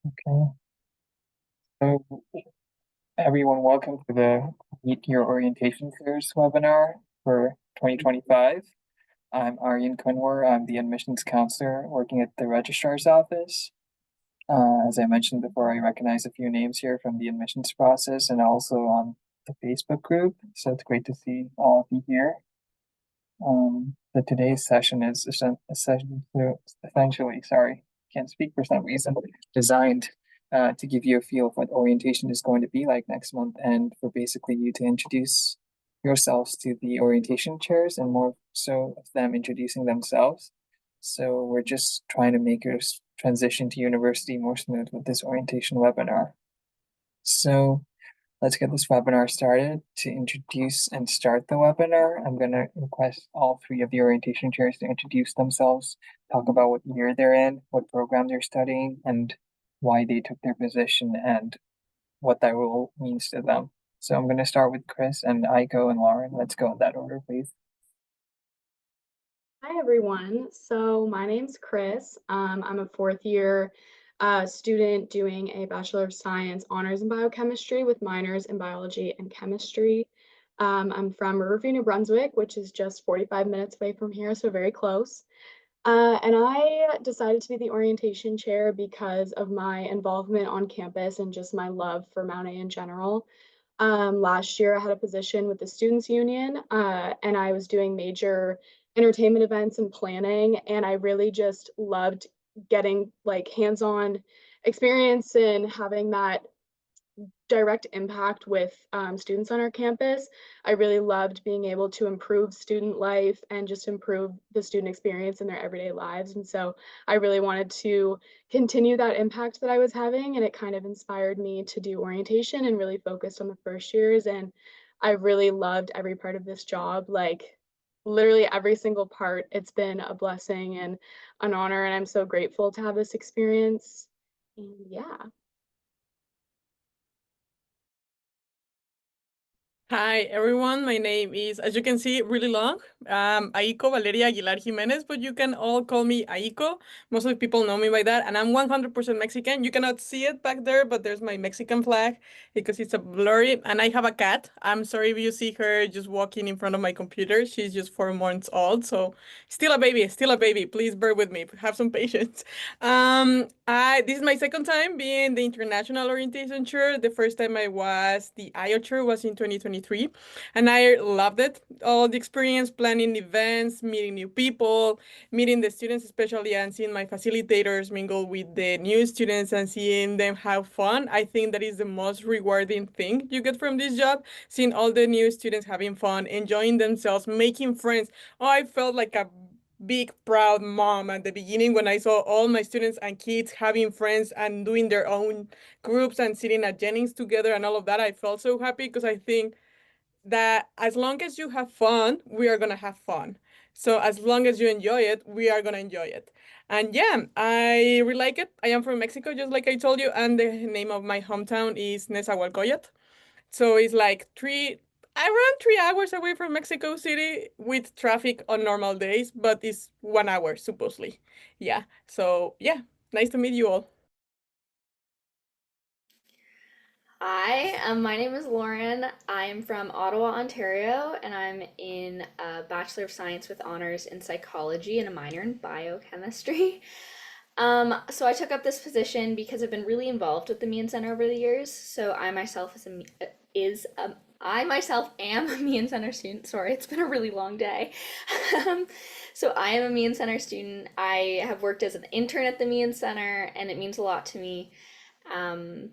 Okay, so everyone, welcome to the Meet Your Orientation Series webinar for 2025. I'm Aaryan Kunwar. I'm the admissions counselor working at the registrar's office. As I mentioned before, I recognize a few names here from the admissions process and also on the Facebook group. So it's great to see all of you here. So today's session is essentially, sorry, can't speak for some reason, designed to give you a feel of what orientation is going to be like next month and for basically you to introduce yourselves to the orientation chairs and more so of them introducing themselves. So we're just trying to make your transition to university more smooth with this orientation webinar. So let's get this webinar started. To introduce and start the webinar, I'm going to request all three of the orientation chairs to introduce themselves, talk about what year they're in, what program they're studying, and why they took their position and what that role means to them. So I'm going to start with Kris and Aiko and Lauren. Let's go in that order, please. Hi, everyone. So my name's Kris. I'm a fourth year student doing a Bachelor of Science honors in biochemistry with minors in biology and chemistry. I'm from Riverview, New Brunswick, which is just 45 minutes away from here, so very close. And I decided to be the orientation chair because of my involvement on campus and just my love for Mount A in general. Last year, I had a position with the Students Union, and I was doing major entertainment events and planning, and I really just loved getting like hands-on experience and having that direct impact with students on our campus. I really loved being able to improve student life and just improve the student experience in their everyday lives. And so I really wanted to continue that impact that I was having, and it kind of inspired me to do orientation and really focused on the first years. And I really loved every part of this job, like literally every single part. It's been a blessing and an honor, and I'm so grateful to have this experience. And yeah. Hi, everyone. My name is, as you can see, really long. Aiko Valeria Aguilar Jimenez, but you can all call me Aiko. Most of the people know me by that, and I'm 100% Mexican. You cannot see it back there, but there's my Mexican flag because it's a blurry, and I have a cat. I'm sorry if you see her just walking in front of my computer. She's just 4 months old, so still a baby, still a baby. Please bear with me. Have some patience. This is my second time being the international orientation chair. The first time I was the IO chair was in 2023, and I loved it. All the experience, planning events, meeting new people, meeting the students, especially, and seeing my facilitators mingle with the new students and seeing them have fun. I think that is the most rewarding thing you get from this job, seeing all the new students having fun, enjoying themselves, making friends. Oh, I felt like a big proud mom at the beginning when I saw all my students and kids having friends and doing their own groups and sitting at Jennings together and all of that. I felt so happy because I think that as long as you have fun, we are gonna have fun. So as long as you enjoy it, we are gonna enjoy it. And yeah, I really like it. I am from Mexico, just like I told you, and the name of my hometown is Nezahualcóyotl. So it's like around 3 hours away from Mexico City with traffic on normal days, but it's 1 hour supposedly. Yeah. So yeah, nice to meet you all. Hi, my name is Lauren. I am from Ottawa, Ontario, and I'm in a Bachelor of Science with honors in psychology and a minor in biochemistry. So I took up this position because I've been really involved with the Meighen Centre over the years. So I myself am a Meighen Centre student. Sorry, it's been a really long day. So I am a Meighen Centre student. I have worked as an intern at the Meighen Centre, and it means a lot to me,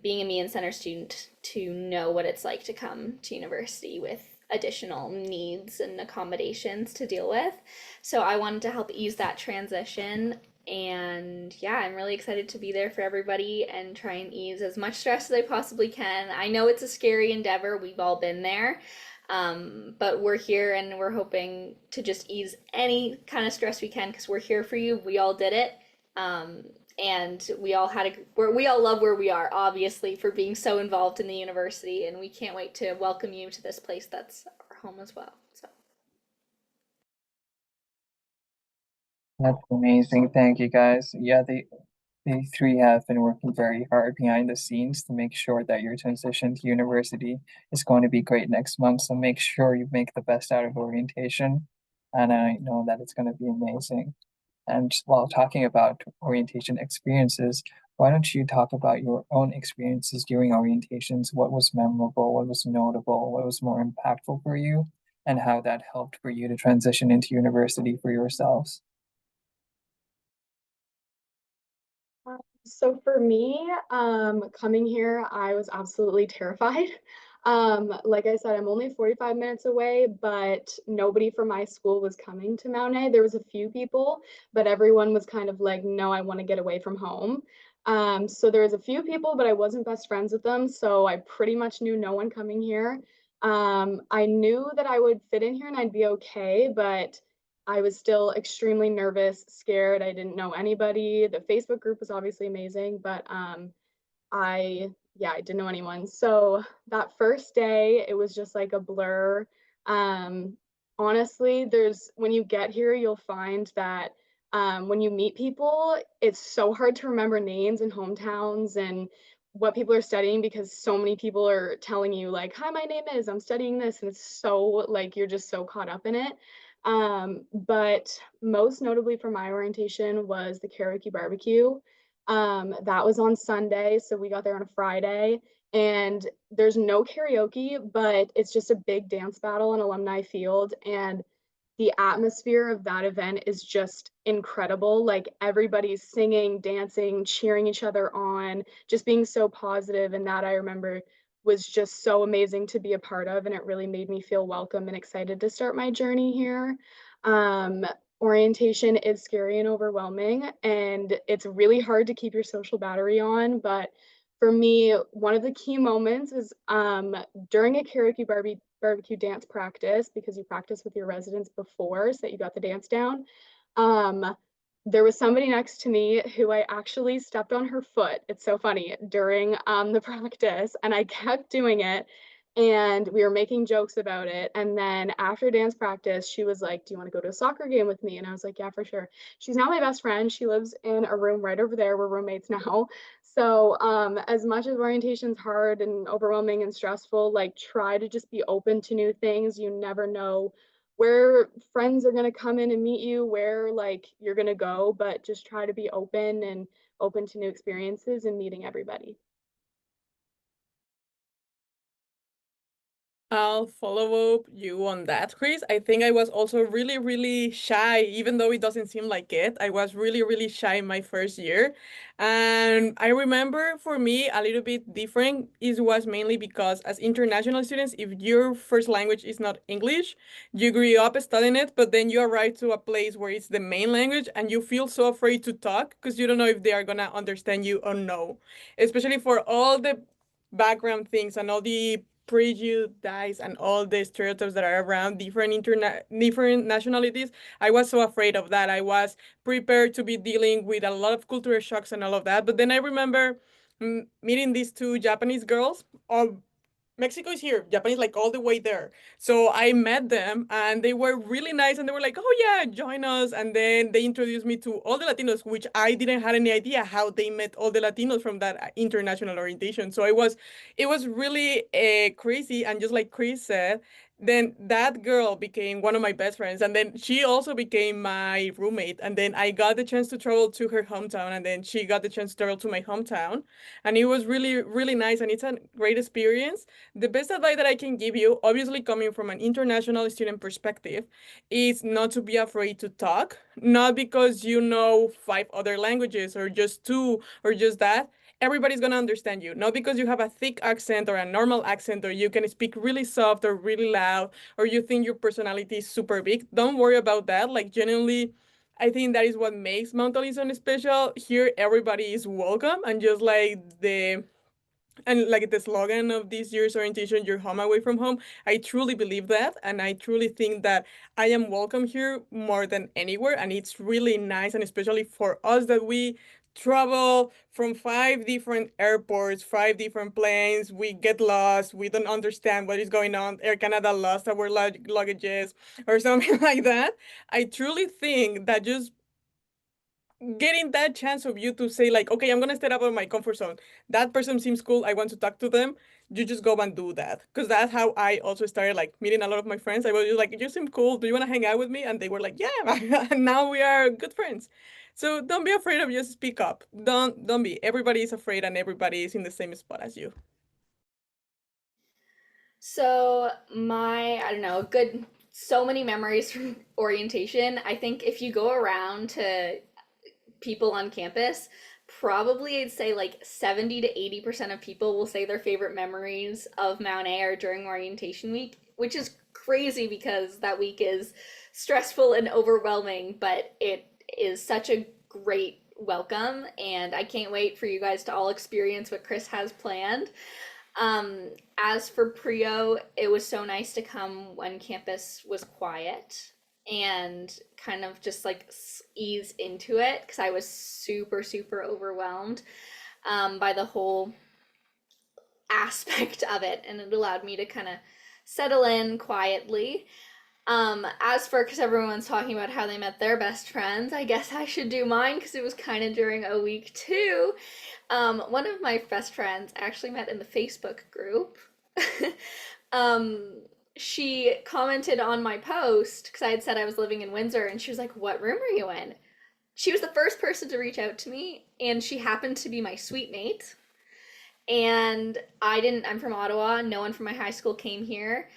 being a Meighen Centre student, to know what it's like to come to university with additional needs and accommodations to deal with. So I wanted to help ease that transition. And yeah, I'm really excited to be there for everybody and try and ease as much stress as I possibly can. I know it's a scary endeavor, we've all been there. But we're here and we're hoping to just ease any kind of stress we can because we're here for you. We all did it. And we all love where we are, obviously, for being so involved in the university, and we can't wait to welcome you to this place that's our home as well. So That's amazing. Thank you, guys. Yeah, the three have been working very hard behind the scenes to make sure that your transition to university is going to be great next month. So make sure you make the best out of orientation. And I know that it's going to be amazing. And while talking about orientation experiences, why don't you talk about your own experiences during orientations? What was memorable? What was notable? What was more impactful for you? And how that helped for you to transition into university for yourselves? So for me, coming here, I was absolutely terrified. Like I said, I'm only 45 minutes away, but nobody from my school was coming to Mount A. There was a few people, but everyone was kind of like, no, I want to get away from home. So there was a few people, but I wasn't best friends with them. So I pretty much knew no one coming here. I knew that I would fit in here and I'd be okay, but I was still extremely nervous, scared. I didn't know anybody. The Facebook group was obviously amazing, but I didn't know anyone. So that first day, it was just like a blur. Um, Honestly, when you get here, you'll find that when you meet people, it's so hard to remember names and hometowns and what people are studying because so many people are telling you like, "Hi, my name is, I'm studying this," and it's so like you're just so caught up in it. But most notably for my orientation was the karaoke barbecue. That was on Sunday, so we got there on a Friday, and there's no karaoke, but it's just a big dance battle on Alumni Field, and the atmosphere of that event is just incredible. Like everybody's singing, dancing, cheering each other on, just being so positive, and that I remember was just so amazing to be a part of, and it really made me feel welcome and excited to start my journey here. Um, Orientation is scary and overwhelming, and it's really hard to keep your social battery on. But for me, one of the key moments is during a karaoke barbecue dance practice, because you practice with your residents before so that you got the dance down. Um, there was somebody next to me who I actually stepped on her foot. It's so funny during the practice, and I kept doing it. And we were making jokes about it. And then after dance practice, she was like, "Do you want to go to a soccer game with me?" And I was like, "Yeah, for sure." She's now my best friend. She lives in a room right over there. We're roommates now. So, as much as orientation's hard and overwhelming and stressful, like try to just be open to new things. You never know where friends are going to come in and meet you, where like you're going to go, but just try to be open and open to new experiences and meeting everybody. I'll follow up you on that, Kris. I think I was also really, really shy, even though it doesn't seem like it. I was really, really shy my first year. And I remember for me, a little bit different is was mainly because as international students, if your first language is not English, you grew up studying it, but then you arrive to a place where it's the main language and you feel so afraid to talk because you don't know if they are gonna understand you or no. Especially for all the background things and all the prejudice and all the stereotypes that are around different nationalities. I was so afraid of that. I was prepared to be dealing with a lot of cultural shocks and all of that. But then I remember meeting these two Japanese girls. Mexico is here, Japan is like all the way there. So I met them and they were really nice and they were like, "Oh yeah, join us." And then they introduced me to all the Latinos, which I didn't have any idea how they met all the Latinos from that international orientation. So it was really crazy. And just like Kris said, then that girl became one of my best friends. And then she also became my roommate. And then I got the chance to travel to her hometown. And then she got the chance to travel to my hometown. And it was really, really nice. And it's a great experience. The best advice that I can give you, obviously coming from an international student perspective, is not to be afraid to talk, not because you know five other languages or just two or just that. Everybody's gonna understand you, not because you have a thick accent or a normal accent or you can speak really soft or really loud or you think your personality is super big. Don't worry about that. Like, genuinely, I think that is what makes Mount Allison special. Here, everybody is welcome, and just like the slogan of this year's orientation, "Your home away from home," I truly believe that. And I truly think that I am welcome here more than anywhere. And it's really nice. And especially for us that we travel from five different airports, five different planes, we get lost, we don't understand what is going on. Air Canada lost our luggages or something like that. I truly think that just getting that chance of you to say like, okay, I'm gonna step out of my comfort zone. That person seems cool. I want to talk to them. You just go and do that. Because that's how I also started like meeting a lot of my friends. I was just like, you seem cool. Do you want to hang out with me? And they were like, yeah. And now we are good friends. So don't be afraid of just speak up. Don't be. Everybody is afraid and everybody is in the same spot as you. So I don't know, so many memories from orientation. I think if you go around to people on campus, probably I'd say like 70 to 80% of people will say their favorite memories of Mount A are during orientation week, which is crazy because that week is stressful and overwhelming, but it is such a great welcome, and I can't wait for you guys to all experience what Kris has planned. As for Prio, it was so nice to come when campus was quiet and kind of just like ease into it because I was super, super overwhelmed by the whole aspect of it, and it allowed me to kind of settle in quietly. As for, because everyone's talking about how they met their best friends, I guess I should do mine because it was kind of during a week too. One of my best friends actually met in the Facebook group. She commented on my post because I had said I was living in Windsor, and she was like, "What room are you in?" She was the first person to reach out to me, and she happened to be my suite mate. And I'm from Ottawa. No one from my high school came here.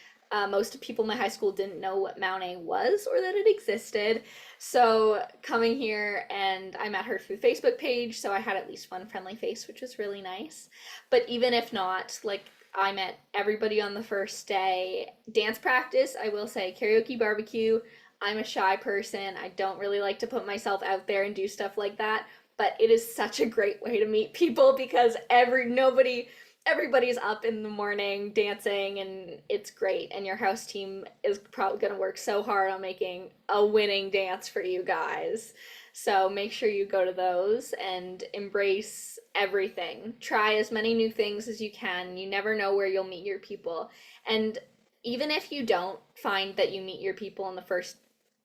Most people in my high school didn't know what Mount A was or that it existed. So coming here, and I met her through Facebook page, so I had at least one friendly face, which was really nice. But even if not, like, I met everybody on the first day. Dance practice, I will say, karaoke, barbecue. I'm a shy person. I don't really like to put myself out there and do stuff like that. But it is such a great way to meet people because everybody's up in the morning dancing, and it's great. And your house team is probably going to work so hard on making a winning dance for you guys. So make sure you go to those and embrace everything. Try as many new things as you can. You never know where you'll meet your people. And even if you don't find that you meet your people in the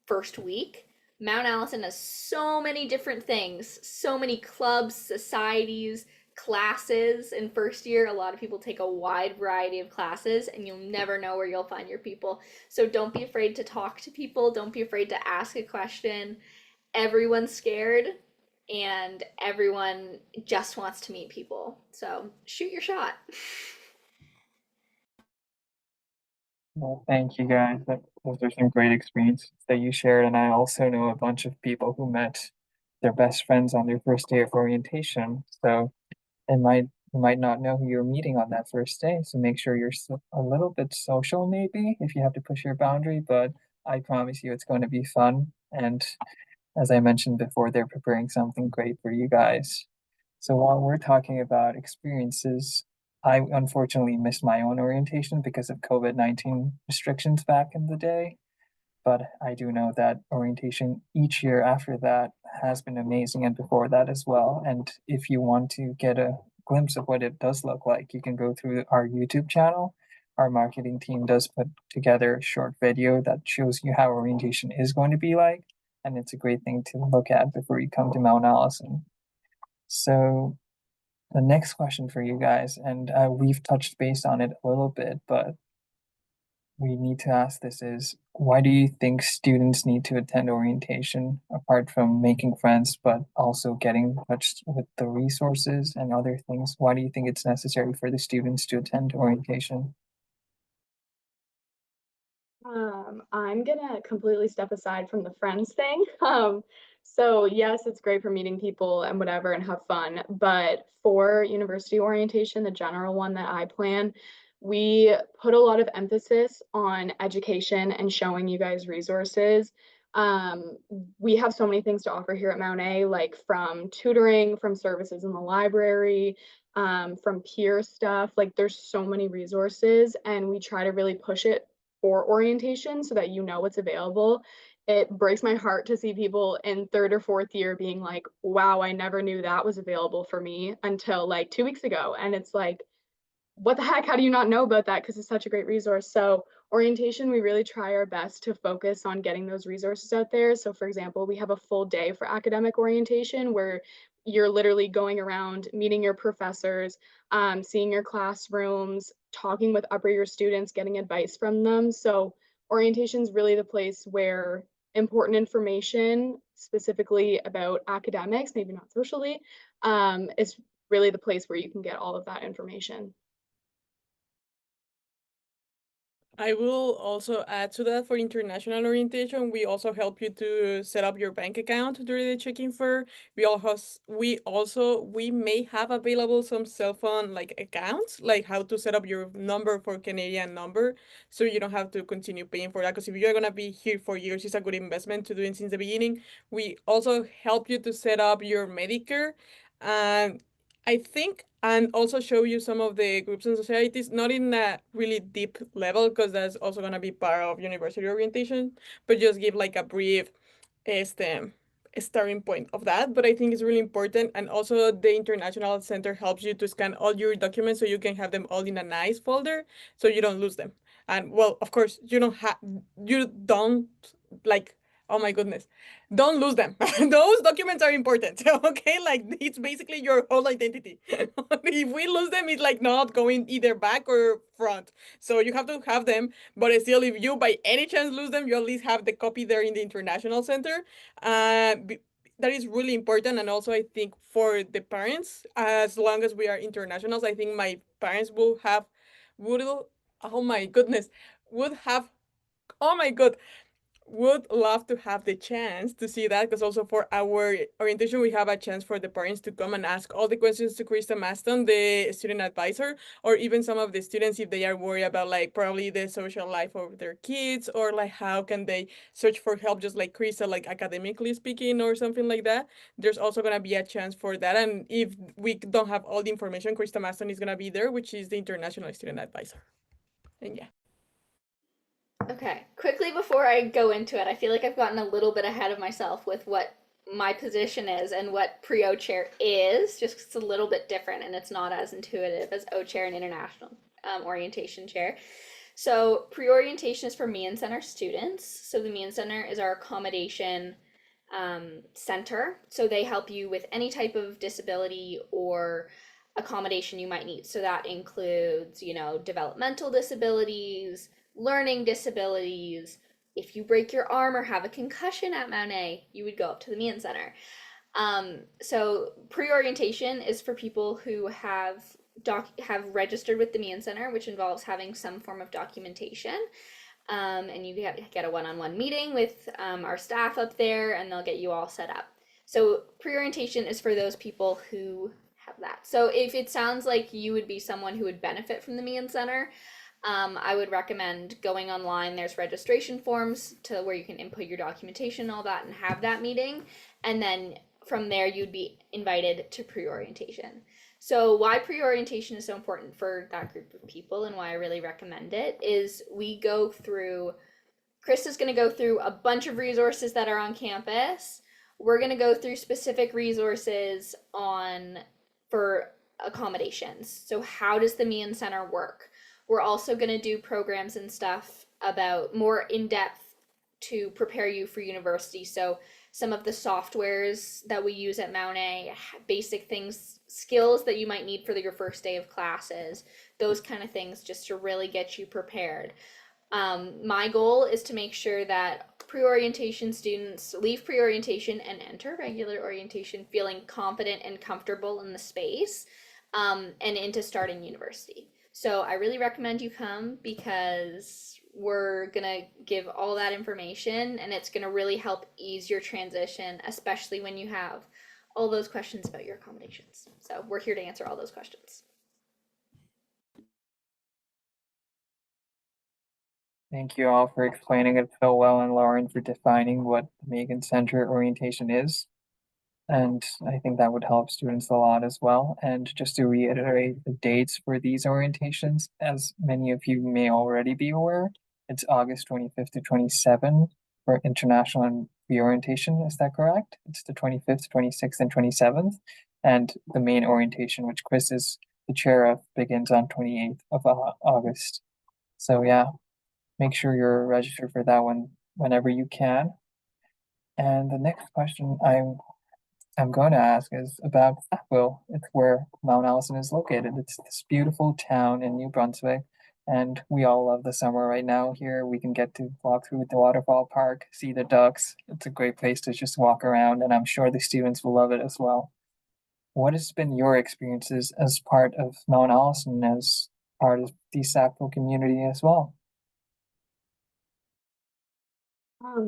first week, Mount Allison has so many different things, so many clubs, societies, classes. In first year, a lot of people take a wide variety of classes, and you'll never know where you'll find your people. So don't be afraid to talk to people. Don't be afraid to ask a question. Everyone's scared, and everyone just wants to meet people. So shoot your shot. Well, thank you guys. Those are some great experiences that you shared. And I also know a bunch of people who met their best friends on their first day of orientation. So you might not know who you're meeting on that first day. So make sure you're a little bit social, maybe, if you have to push your boundary. But I promise you it's going to be fun. And as I mentioned before, they're preparing something great for you guys. So while we're talking about experiences, I unfortunately missed my own orientation because of COVID-19 restrictions back in the day. But I do know that orientation each year after that has been amazing, and before that as well. And if you want to get a glimpse of what it does look like, you can go through our YouTube channel. Our marketing team does put together a short video that shows you how orientation is going to be like. And it's a great thing to look at before you come to Mount Allison. So the next question for you guys, and we've touched base on it a little bit, but we need to ask this is, why do you think students need to attend orientation apart from making friends, but also getting touched with the resources and other things? Why do you think it's necessary for the students to attend orientation? I'm gonna completely step aside from the friends thing. So yes, it's great for meeting people and whatever and have fun, but for university orientation, the general one that I plan, we put a lot of emphasis on education and showing you guys resources. We have so many things to offer here at Mount A, like from tutoring, from services in the library, from peer stuff. Like there's so many resources, and we try to really push it for orientation so that you know what's available. It breaks my heart to see people in third or fourth year being like, wow, I never knew that was available for me until like 2 weeks ago. And it's like, what the heck, how do you not know about that? Because it's such a great resource. So orientation, we really try our best to focus on getting those resources out there. So for example, we have a full day for academic orientation where you're literally going around meeting your professors, seeing your classrooms, talking with upper year students, getting advice from them. So orientation is really the place where important information, specifically about academics, maybe not socially, is really the place where you can get all of that information. I will also add to that for international orientation. We also help you to set up your bank account during the check-in fair. We may have available some cell phone like accounts, like how to set up your number for Canadian number, so you don't have to continue paying for that. Because if you're gonna be here for years, it's a good investment to do it since the beginning. We also help you to set up your Medicare, and I think, and also show you some of the groups and societies, not in a really deep level, because that's also going to be part of university orientation, but just give like a brief este, starting point of that. But I think it's really important. And also the International Center helps you to scan all your documents so you can have them all in a nice folder so you don't lose them. And well, of course, you don't like, oh my goodness, don't lose them. Those documents are important. Okay, like it's basically your whole identity. If we lose them, it's like not going either back or front. So you have to have them, but still, if you by any chance lose them, you at least have the copy there in the International Center. That is really important. And also I think for the parents, as long as we are internationals, I think my parents would oh my goodness, would have, oh my god, would love to have the chance to see that, because also for our orientation we have a chance for the parents to come and ask all the questions to Krista Maston, the student advisor, or even some of the students if they are worried about like probably the social life of their kids, or like how can they search for help, just like Krista, like academically speaking or something like that. There's also going to be a chance for that. And if we don't have all the information, Krista Maston is going to be there, which is the international student advisor. And yeah. Okay, quickly before I go into it, I feel like I've gotten a little bit ahead of myself with what my position is and what pre-O chair is, just 'cause it's a little bit different and it's not as intuitive as O chair and international orientation chair. So pre-orientation is for Meighen Centre students. So the Meighen Centre is our accommodation center. So they help you with any type of disability or accommodation you might need. So that includes, developmental disabilities, learning disabilities. If you break your arm or have a concussion at Mount A, you would go up to the Meighen Centre. So pre-orientation is for people who have registered with the Meighen Centre, which involves having some form of documentation. And you get a one-on-one meeting with our staff up there, and they'll get you all set up. So pre-orientation is for those people who have that. So if it sounds like you would be someone who would benefit from the Meighen Centre, I would recommend going online. There's registration forms to where you can input your documentation and all that and have that meeting. And then from there, you'd be invited to pre-orientation. So why pre-orientation is so important for that group of people and why I really recommend it is Kris is going to go through a bunch of resources that are on campus. We're going to go through specific resources for accommodations. So how does the Meighen Centre work? We're also going to do programs and stuff about more in-depth to prepare you for university. So some of the softwares that we use at Mount A, basic things, skills that you might need for your first day of classes, those kind of things, just to really get you prepared. My goal is to make sure that pre-orientation students leave pre-orientation and enter regular orientation feeling confident and comfortable in the space, and into starting university. So I really recommend you come because we're going to give all that information and it's going to really help ease your transition, especially when you have all those questions about your accommodations. So we're here to answer all those questions. Thank you all for explaining it so well, and Lauren for defining what the Meighen Centre orientation is. And I think that would help students a lot as well. And just to reiterate the dates for these orientations, as many of you may already be aware, it's August 25th to 27th for international and pre-orientation. Is that correct? It's the 25th, 26th, and 27th. And the main orientation, which Kris is the chair of begins on 28th of August. So yeah, make sure you're registered for that one whenever you can. And the next question I'm going to ask is about Sackville. It's where Mount Allison is located. It's this beautiful town in New Brunswick, and we all love the summer right now here. We can get to walk through the waterfall park, see the ducks. It's a great place to just walk around, and I'm sure the students will love it as well. What has been your experiences as part of Mount Allison, as part of the Sackville community as well?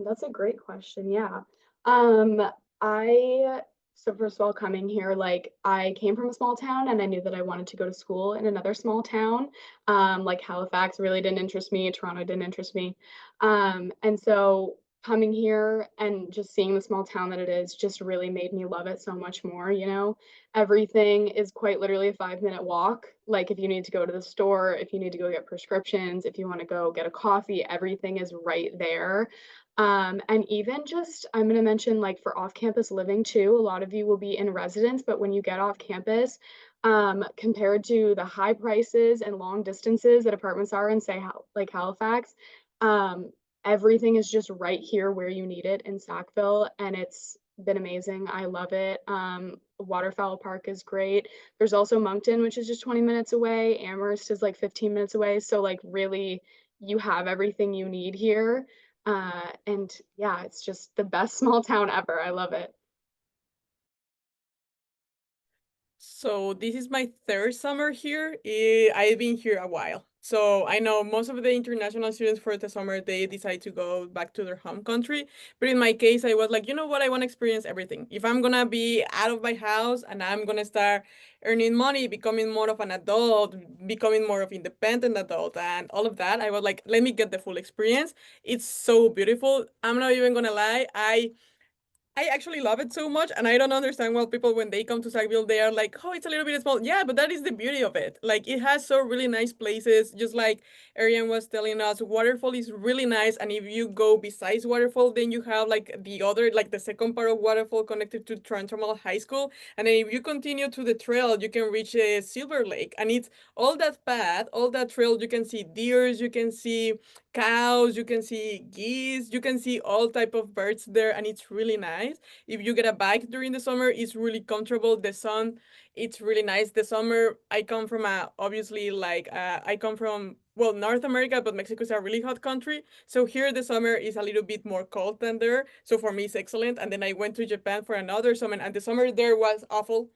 That's a great question. Yeah. Um, I so first of all, coming here, like I came from a small town and I knew that I wanted to go to school in another small town. Like Halifax really didn't interest me, Toronto didn't interest me. And so coming here and just seeing the small town that it is just really made me love it so much more, you know. Everything is quite literally a 5-minute walk. Like if you need to go to the store, if you need to go get prescriptions, if you want to go get a coffee, everything is right there. And even just, I'm going to mention like for off-campus living too, a lot of you will be in residence, but when you get off campus, compared to the high prices and long distances that apartments are in, say, like Halifax, um, everything is just right here where you need it in Sackville, and it's been amazing. I love it. Waterfowl Park is great. There's also Moncton, which is just 20 minutes away. Amherst is like 15 minutes away. So like really, you have everything you need here. And yeah, it's just the best small town ever. I love it. So this is my third summer here. I've been here a while. So I know most of the international students for the summer, they decide to go back to their home country. But in my case, I was like, you know what? I want to experience everything. If I'm gonna be out of my house and I'm gonna start earning money, becoming more of an adult, becoming more of independent adult and all of that, I was like, let me get the full experience. It's so beautiful. I'm not even gonna lie. I actually love it so much, and I don't understand why people, when they come to Sackville, they are like, "Oh, it's a little bit small." Yeah, but that is the beauty of it. Like, it has so really nice places. Just like Aaryan was telling us, waterfall is really nice, and if you go besides waterfall, then you have like the other, like the second part of waterfall connected to Transformal High School, and then if you continue to the trail, you can reach Silver Lake, and it's all that path, all that trail. You can see deers, you can see cows, you can see geese, you can see all type of birds there, and it's really nice. If you get a bike during the summer, it's really comfortable. The sun, it's really nice. The summer, I come from obviously like I come from, well, North America, but Mexico is a really hot country. So here the summer is a little bit more cold than there. So for me it's excellent. And then I went to Japan for another summer, and the summer there was awful.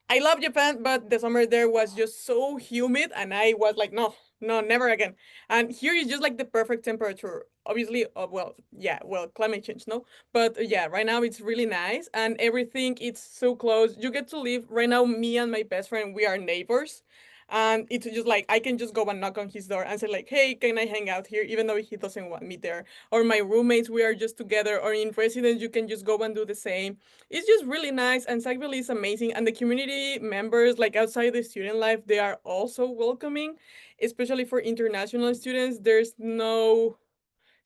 I love Japan, but the summer there was just so humid, and I was like, no, no, never again. And here is just like the perfect temperature. Obviously, well, yeah, well, climate change, no? But yeah, right now it's really nice, and everything it's so close. You get to live right now. Me and my best friend, we are neighbors, and it's just like I can just go and knock on his door and say like, "Hey, can I hang out here?" Even though he doesn't want me there. Or my roommates, we are just together. Or in residence, you can just go and do the same. It's just really nice, and Sackville is amazing. And the community members, like outside the student life, they are also welcoming, especially for international students.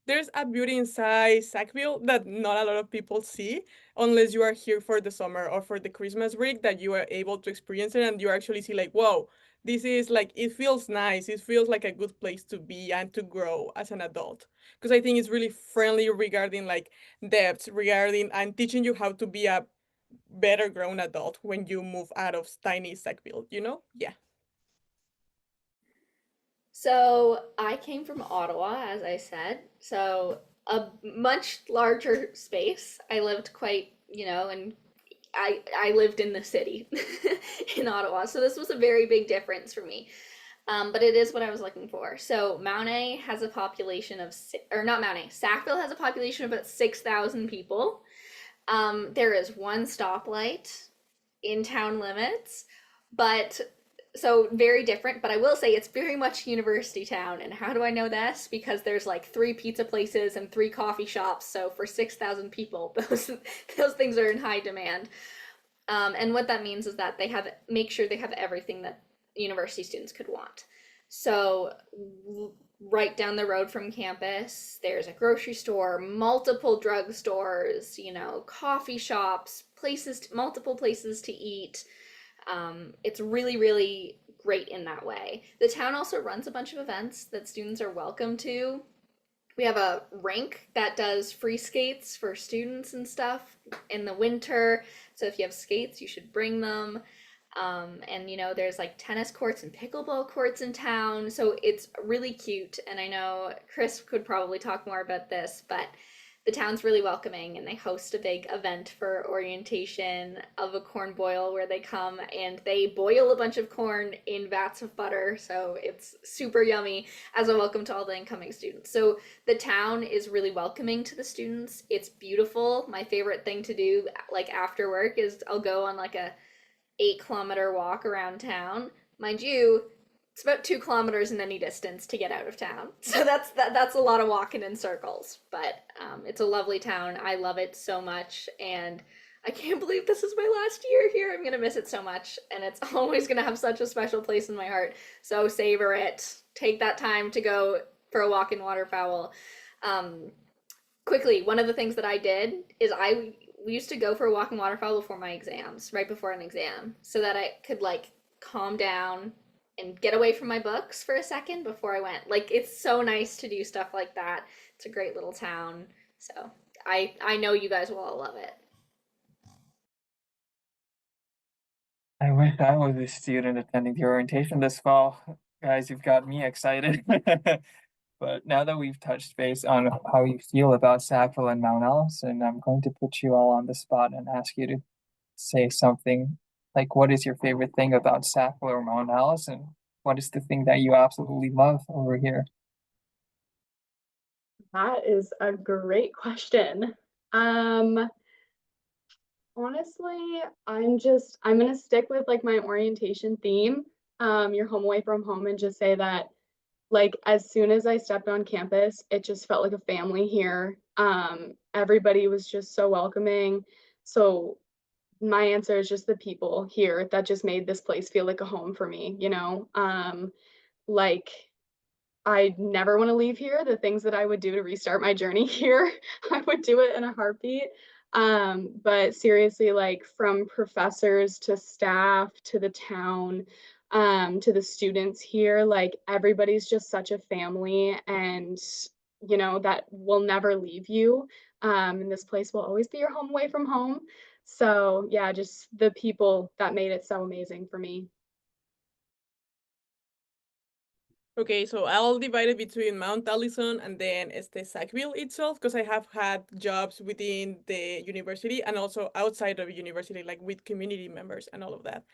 There's a beauty inside Sackville that not a lot of people see unless you are here for the summer or for the Christmas break, that you are able to experience it and you actually see like, whoa, this is like, it feels nice. It feels like a good place to be and to grow as an adult. Because I think it's really friendly regarding like depth, regarding and teaching you how to be a better grown adult when you move out of tiny Sackville, you know? Yeah. So I came from Ottawa, as I said, so a much larger space. I lived quite, and I lived in the city in Ottawa, so this was a very big difference for me. But it is what I was looking for. So Mount A has a population of, or not Mount A, Sackville has a population of about 6,000 people. There is one stoplight in town limits, but so very different. But I will say it's very much university town. And how do I know this? Because there's like 3 pizza places and 3 coffee shops. So for 6,000 people, those things are in high demand. And what that means is that make sure they have everything that university students could want. So right down the road from campus, there's a grocery store, multiple drugstores, coffee shops, multiple places to eat. It's really, really great in that way. The town also runs a bunch of events that students are welcome to. We have a rink that does free skates for students and stuff in the winter. So if you have skates, you should bring them. And you know, there's like tennis courts and pickleball courts in town. So it's really cute. And I know Kris could probably talk more about this, but the town's really welcoming and they host a big event for orientation of a corn boil where they come and they boil a bunch of corn in vats of butter. So it's super yummy as a welcome to all the incoming students. So the town is really welcoming to the students. It's beautiful. My favorite thing to do like after work is I'll go on like a 8-kilometer walk around town. Mind you, it's about 2 kilometers in any distance to get out of town. So that's a lot of walking in circles. But it's a lovely town. I love it so much. And I can't believe this is my last year here. I'm going to miss it so much. And it's always going to have such a special place in my heart. So savor it. Take that time to go for a walk in waterfowl. Quickly, one of the things that I did is we used to go for a walk in waterfowl before my exams, right before an exam, so that I could like calm down and get away from my books for a second before I went. Like, it's so nice to do stuff like that. It's a great little town. So I know you guys will all love it. I wish I was a student attending the orientation this fall. Guys, you've got me excited. But now that we've touched base on how you feel about Sackville and Mount Allison, I'm going to put you all on the spot and ask you to say something like, what is your favorite thing about Sackville or Mount Allison? What is the thing that you absolutely love over here? That is a great question. Honestly, I'm gonna stick with like my orientation theme. You're home away from home, and just say that like as soon as I stepped on campus, it just felt like a family here. Everybody was just so welcoming. So my answer is just the people here that just made this place feel like a home for me, you know? Like I never want to leave here. The things that I would do to restart my journey here, I would do it in a heartbeat. But seriously, like from professors to staff to the town, to the students here, like everybody's just such a family, and you know that will never leave you. And this place will always be your home away from home. So yeah, just the people that made it so amazing for me. Okay, so I'll divide it between Mount Allison and then Sackville itself, because I have had jobs within the university and also outside of university, like with community members and all of that.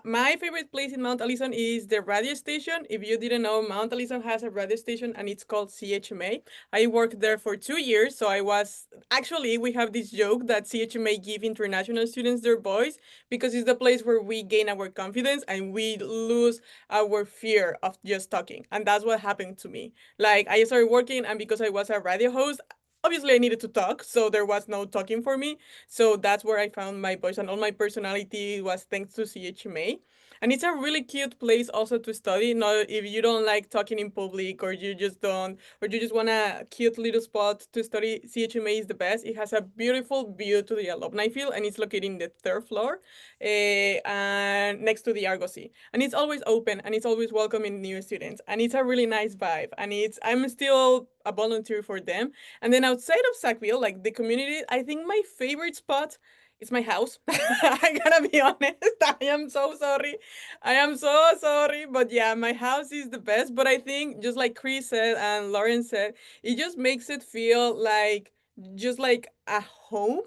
My favorite place in Mount Allison is the radio station. If you didn't know, Mount Allison has a radio station and it's called CHMA. I worked there for 2 years, so we have this joke that CHMA give international students their voice because it's the place where we gain our confidence and we lose our fear of just talking. And that's what happened to me. Like, I started working, and because I was a radio host, obviously I needed to talk, so there was no talking for me. So that's where I found my voice, and all my personality was thanks to CHMA. And it's a really cute place also to study. Not if you don't like talking in public, or you just don't, or you just want a cute little spot to study, CHMA is the best. It has a beautiful view to the alumni field, and it's located in the third floor, and next to the Argosy. And it's always open, and it's always welcoming new students, and it's a really nice vibe. And I'm still a volunteer for them. And then outside of Sackville, like the community, I think my favorite spot is my house. I gotta be honest. I am so sorry. I am so sorry. But yeah, my house is the best. But I think, just like Kris said and Lauren said, it just makes it feel like just like a home.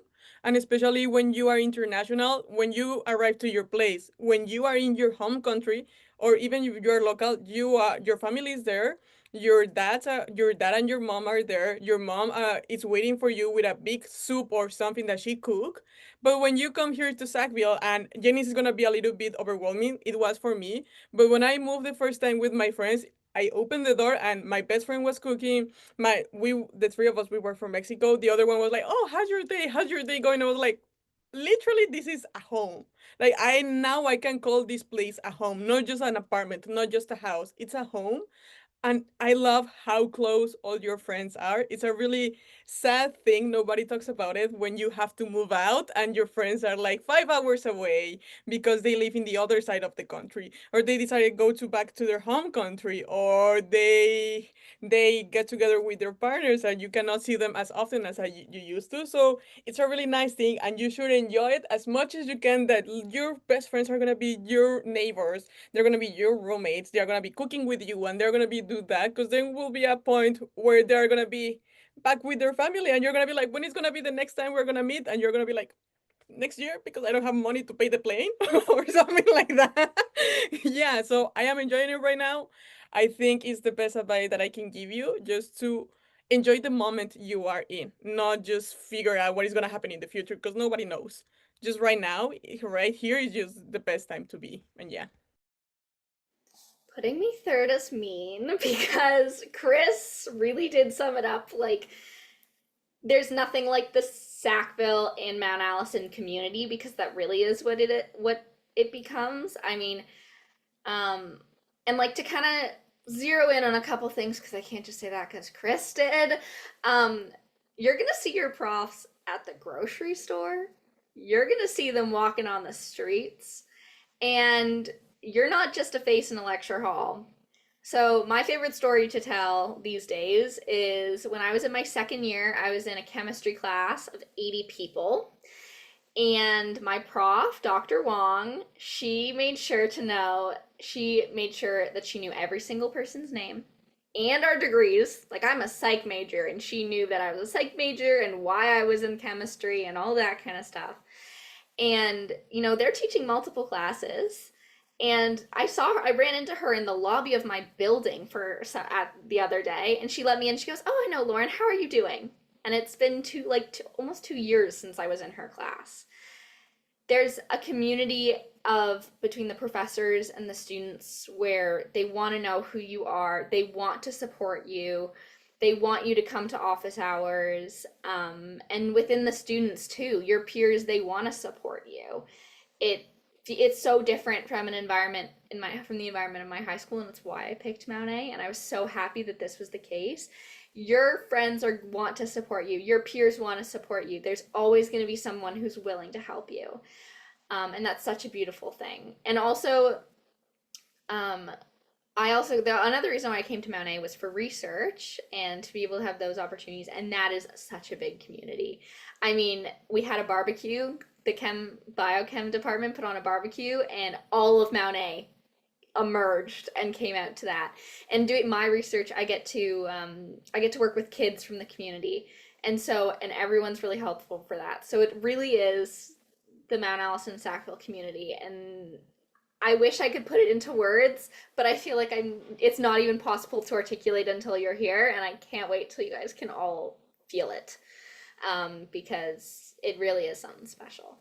And especially when you are international, when you arrive to your place, when you are in your home country, or even if you're local, your family is there. Your dad and your mom are there. Your mom is waiting for you with a big soup or something that she cook. But when you come here to Sackville, and Jenny's is gonna be a little bit overwhelming, it was for me. But when I moved the first time with my friends, I opened the door and my best friend was cooking. The three of us, we were from Mexico. The other one was like, "Oh, how's your day? How's your day going?" I was like, literally, this is a home. Like, I can call this place a home, not just an apartment, not just a house. It's a home. And I love how close all your friends are. It's a really sad thing. Nobody talks about it when you have to move out and your friends are like 5 hours away because they live in the other side of the country, or they decided to go to back to their home country, or they get together with their partners and you cannot see them as often as you used to. So it's a really nice thing, and you should enjoy it as much as you can. That your best friends are gonna be your neighbors, they're gonna be your roommates, they're gonna be cooking with you, and they're gonna be do that, because then will be a point where they're gonna be back with their family, and you're gonna be like, when is gonna be the next time we're gonna meet? And you're gonna be like, next year, because I don't have money to pay the plane or something like that. Yeah, so I am enjoying it right now. I think it's the best advice that I can give you, just to enjoy the moment you are in, not just figure out what is going to happen in the future, because nobody knows. Just right now, right here is just the best time to be. And yeah. Putting me third is mean because Kris really did sum it up. Like, there's nothing like the Sackville and Mount Allison community, because that really is what it becomes. I mean, and like, to kind of zero in on a couple things, because I can't just say that because Kris did. You're gonna see your profs at the grocery store. You're gonna see them walking on the streets, and you're not just a face in a lecture hall. So my favorite story to tell these days is when I was in my second year, I was in a chemistry class of 80 people. And my prof, Dr. Wong, she made sure that she knew every single person's name and our degrees. Like, I'm a psych major, and she knew that I was a psych major and why I was in chemistry and all that kind of stuff. And, they're teaching multiple classes. And I ran into her in the lobby of my building at the other day, and she let me in. She goes, "Oh, I know, Lauren, how are you doing?" And it's been almost 2 years since I was in her class. There's a community between the professors and the students where they want to know who you are. They want to support you. They want you to come to office hours. And within the students too, your peers, they want to support you. It's so different from the environment in my high school, and that's why I picked Mount A, and I was so happy that this was the case. Your friends want to support you. Your peers want to support you. There's always going to be someone who's willing to help you. And that's such a beautiful thing. And also, another reason why I came to Mount A was for research and to be able to have those opportunities. And that is such a big community. I mean, we had a barbecue. The biochem department put on a barbecue, and all of Mount A emerged and came out to that. And doing my research, I get to work with kids from the community, and everyone's really helpful for that. So it really is the Mount Allison Sackville community, and I wish I could put it into words, but I feel like it's not even possible to articulate until you're here, and I can't wait till you guys can all feel it, because it really is something special.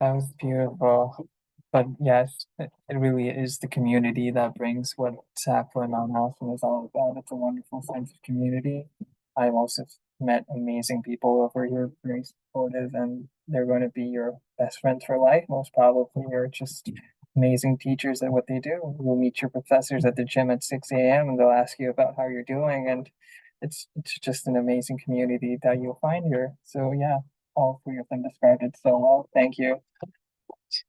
That was beautiful. But yes, it really is the community that brings what Sackville and Mount Allison is all about. It's a wonderful sense of community. I've also met amazing people over here, very supportive, and they're going to be your best friends for life. Most probably, you're just amazing teachers at what they do. You'll meet your professors at the gym at 6 a.m. and they'll ask you about how you're doing, and it's just an amazing community that you'll find here. So yeah, all three of them described it so well. Thank you.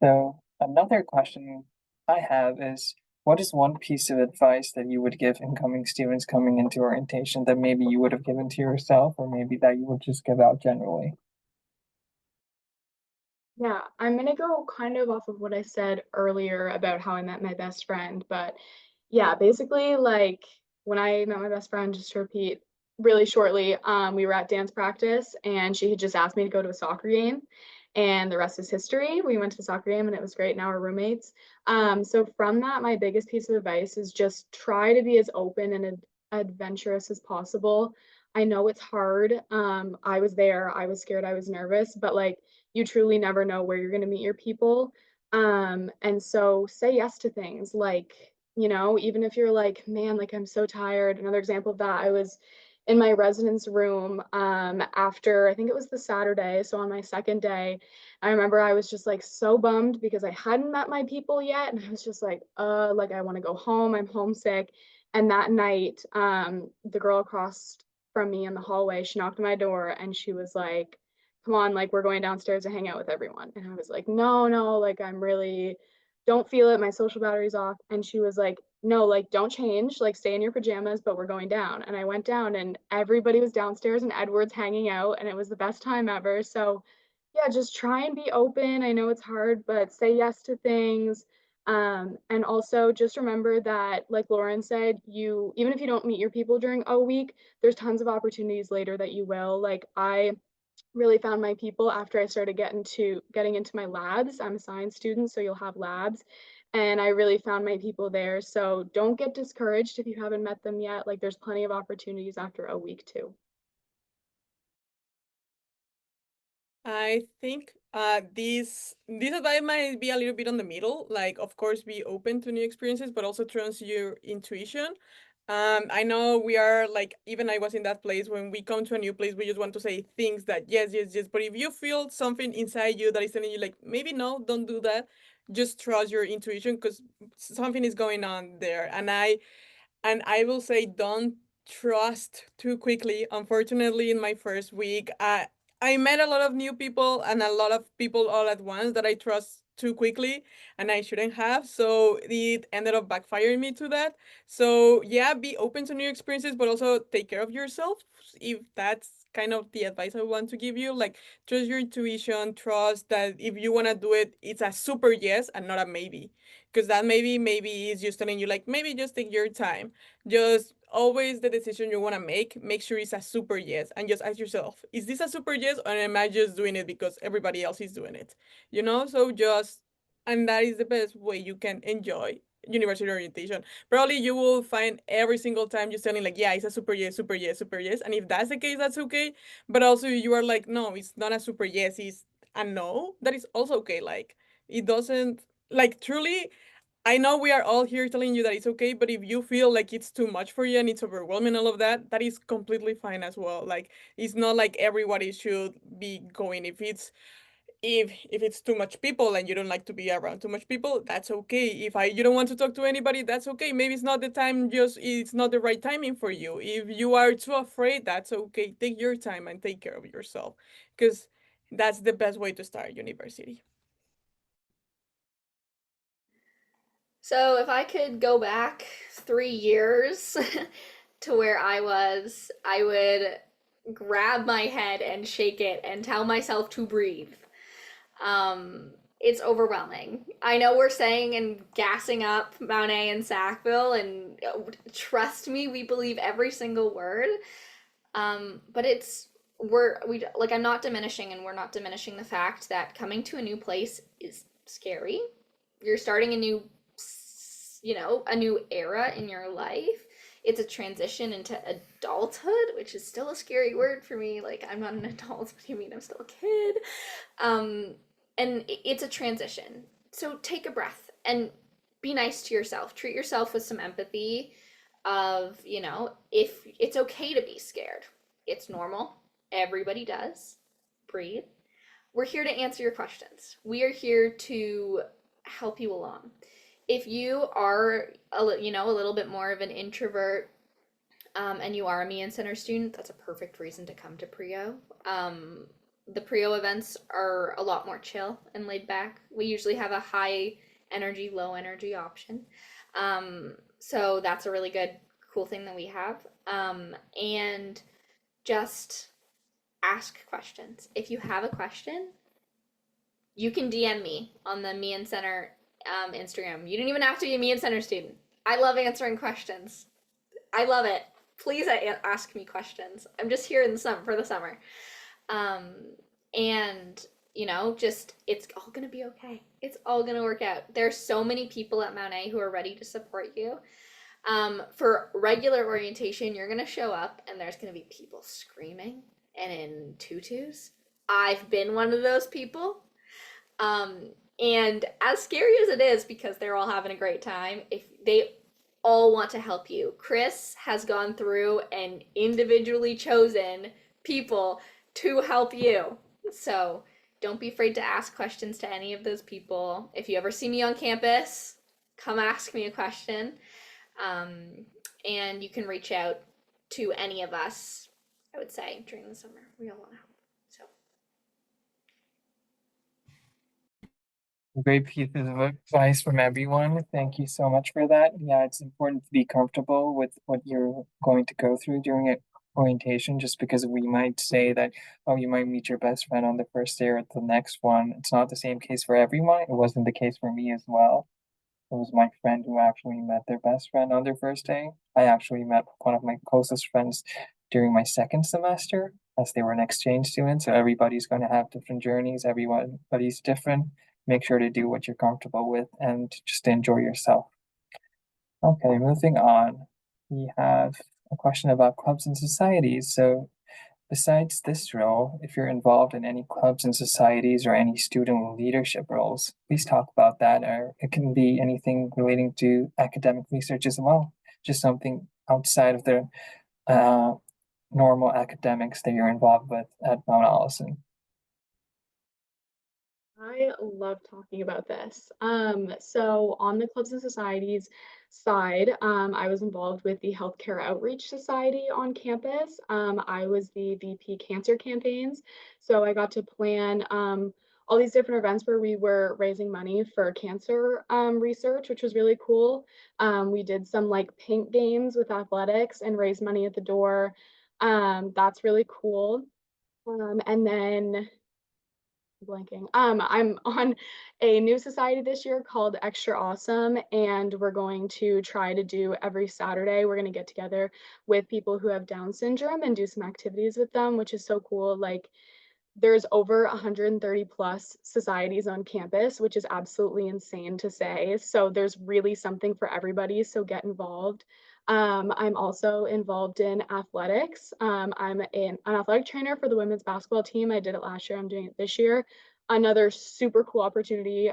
So another question I have is, what is one piece of advice that you would give incoming students coming into orientation that maybe you would have given to yourself, or maybe that you would just give out generally? Yeah, I'm gonna go kind of off of what I said earlier about how I met my best friend, but yeah, basically, like, when I met my best friend, just to repeat really shortly, we were at dance practice, and she had just asked me to go to a soccer game, and the rest is history. We went to the soccer game, and it was great. Now we're roommates. So from that, my biggest piece of advice is just try to be as open and adventurous as possible. I know it's hard. I was there. I was scared. I was nervous, but like, you truly never know where you're going to meet your people. And so say yes to things, like, even if you're like, man, like, I'm so tired. Another example of that, I was in my residence room after, I think it was the Saturday. So on my second day, I remember I was just like so bummed because I hadn't met my people yet. And I was just like I want to go home. I'm homesick. And that night, the girl across from me in the hallway, she knocked on my door and she was like, come on, like we're going downstairs to hang out with everyone. And I was like, no, like I'm really don't feel it. My social battery's off. And she was like, no, like don't change, like stay in your pajamas, but we're going down. And I went down and everybody was downstairs and Edward's hanging out and it was the best time ever. So yeah, just try and be open. I know it's hard, but say yes to things. And also just remember that, like Lauren said, you even if you don't meet your people during a week, there's tons of opportunities later that you will. Like I really found my people after I started getting into my labs. I'm a science student, so you'll have labs. And I really found my people there. So don't get discouraged if you haven't met them yet. Like there's plenty of opportunities after a week too. I think this advice might be a little bit on the middle. Like, of course, be open to new experiences, but also trust your intuition. I know we are like, even I was in that place when we come to a new place, we just want to say things that yes, yes, yes. But if you feel something inside you that is telling you like, maybe no, don't do that, just trust your intuition because something is going on there. And I will say don't trust too quickly. Unfortunately, in my first week, I met a lot of new people and a lot of people all at once that I trust too quickly and I shouldn't have. So it ended up backfiring me to that. So yeah, be open to new experiences, but also take care of yourself. If that's kind of the advice I want to give you, like trust your intuition, trust that if you want to do it, it's a super yes and not a maybe. Because that maybe is just telling you like maybe just take your time, just always the decision you want to make sure it's a super yes and just ask yourself, is this a super yes or am I just doing it because everybody else is doing it? So just, and that is the best way you can enjoy university orientation. Probably you will find every single time you're telling like, yeah, it's a super yes, super yes, super yes. And if that's the case, that's okay. But also you are like, no, it's not a super yes, it's a no. That is also okay. Like it doesn't, like truly, I know we are all here telling you that it's okay, but if you feel like it's too much for you and it's overwhelming, all of that, that is completely fine as well. Like it's not like everybody should be going. If it's too much people and you don't like to be around too much people, that's okay. You don't want to talk to anybody, that's okay. Maybe it's not the time, just it's not the right timing for you. If you are too afraid, that's okay. Take your time and take care of yourself, because that's the best way to start university. So if I could go back 3 years to where I was, I would grab my head and shake it and tell myself to breathe. It's overwhelming. I know we're saying and gassing up Mount A and Sackville, and trust me, we believe every single word. But I'm not diminishing, and we're not diminishing the fact that coming to a new place is scary. You're starting a new era in your life. It's a transition into adulthood, which is still a scary word for me. Like, I'm not an adult. What do you mean? I'm still a kid. And it's a transition. So take a breath and be nice to yourself. Treat yourself with some empathy of, if it's okay to be scared. It's normal. Everybody does. Breathe. We're here to answer your questions. We are here to help you along. If you are a little bit more of an introvert, and you are a Meighen Centre student, that's a perfect reason to come to Prio. The Prio events are a lot more chill and laid back. We usually have a high energy, low energy option. So that's a really good, cool thing that we have. And just ask questions. If you have a question, you can DM me on the Meighen Centre Instagram. You don't even have to be a Meighen Centre student. I love answering questions. I love it. Please ask me questions. I'm just here for the summer. And just, it's all gonna be okay. It's all gonna work out. There's so many people at Mount A who are ready to support you. For regular orientation, you're gonna show up and there's gonna be people screaming and in tutus. I've been one of those people. And as scary as it is, because they're all having a great time, if they all want to help you. Kris has gone through and individually chosen people to help you. So don't be afraid to ask questions to any of those people. If you ever see me on campus, come ask me a question. And you can reach out to any of us, I would say, during the summer. We all want to help. So Great pieces of advice from everyone. Thank you so much for that. Yeah, it's important to be comfortable with what you're going to go through during orientation, just because we might say that, oh, you might meet your best friend on the first day or at the next one. It's not the same case for everyone. It wasn't the case for me as well. It was my friend who actually met their best friend on their first day. I actually met one of my closest friends during my second semester, as they were an exchange student. So everybody's going to have different journeys. Everybody's different. Make sure to do what you're comfortable with and just enjoy yourself. Okay, moving on. We have a question about clubs and societies. So besides this role, if you're involved in any clubs and societies or any student leadership roles, please talk about that. Or it can be anything relating to academic research as well, just something outside of the normal academics that you're involved with at Mount Allison. I love talking about this. So on the clubs and societies side, I was involved with the Healthcare Outreach Society on campus. I was the VP Cancer Campaigns. So I got to plan all these different events where we were raising money for cancer research, which was really cool. We did some like paint games with athletics and raised money at the door. That's really cool. And then blanking. I'm on a new society this year called Extra Awesome, and we're going to try to do every Saturday. We're going to get together with people who have Down syndrome and do some activities with them, which is so cool. Like, there's over 130 plus societies on campus, which is absolutely insane to say. So there's really something for everybody. So get involved. I'm also involved in athletics. I'm an athletic trainer for the women's basketball team. I did it last year. I'm doing it this year. Another super cool opportunity.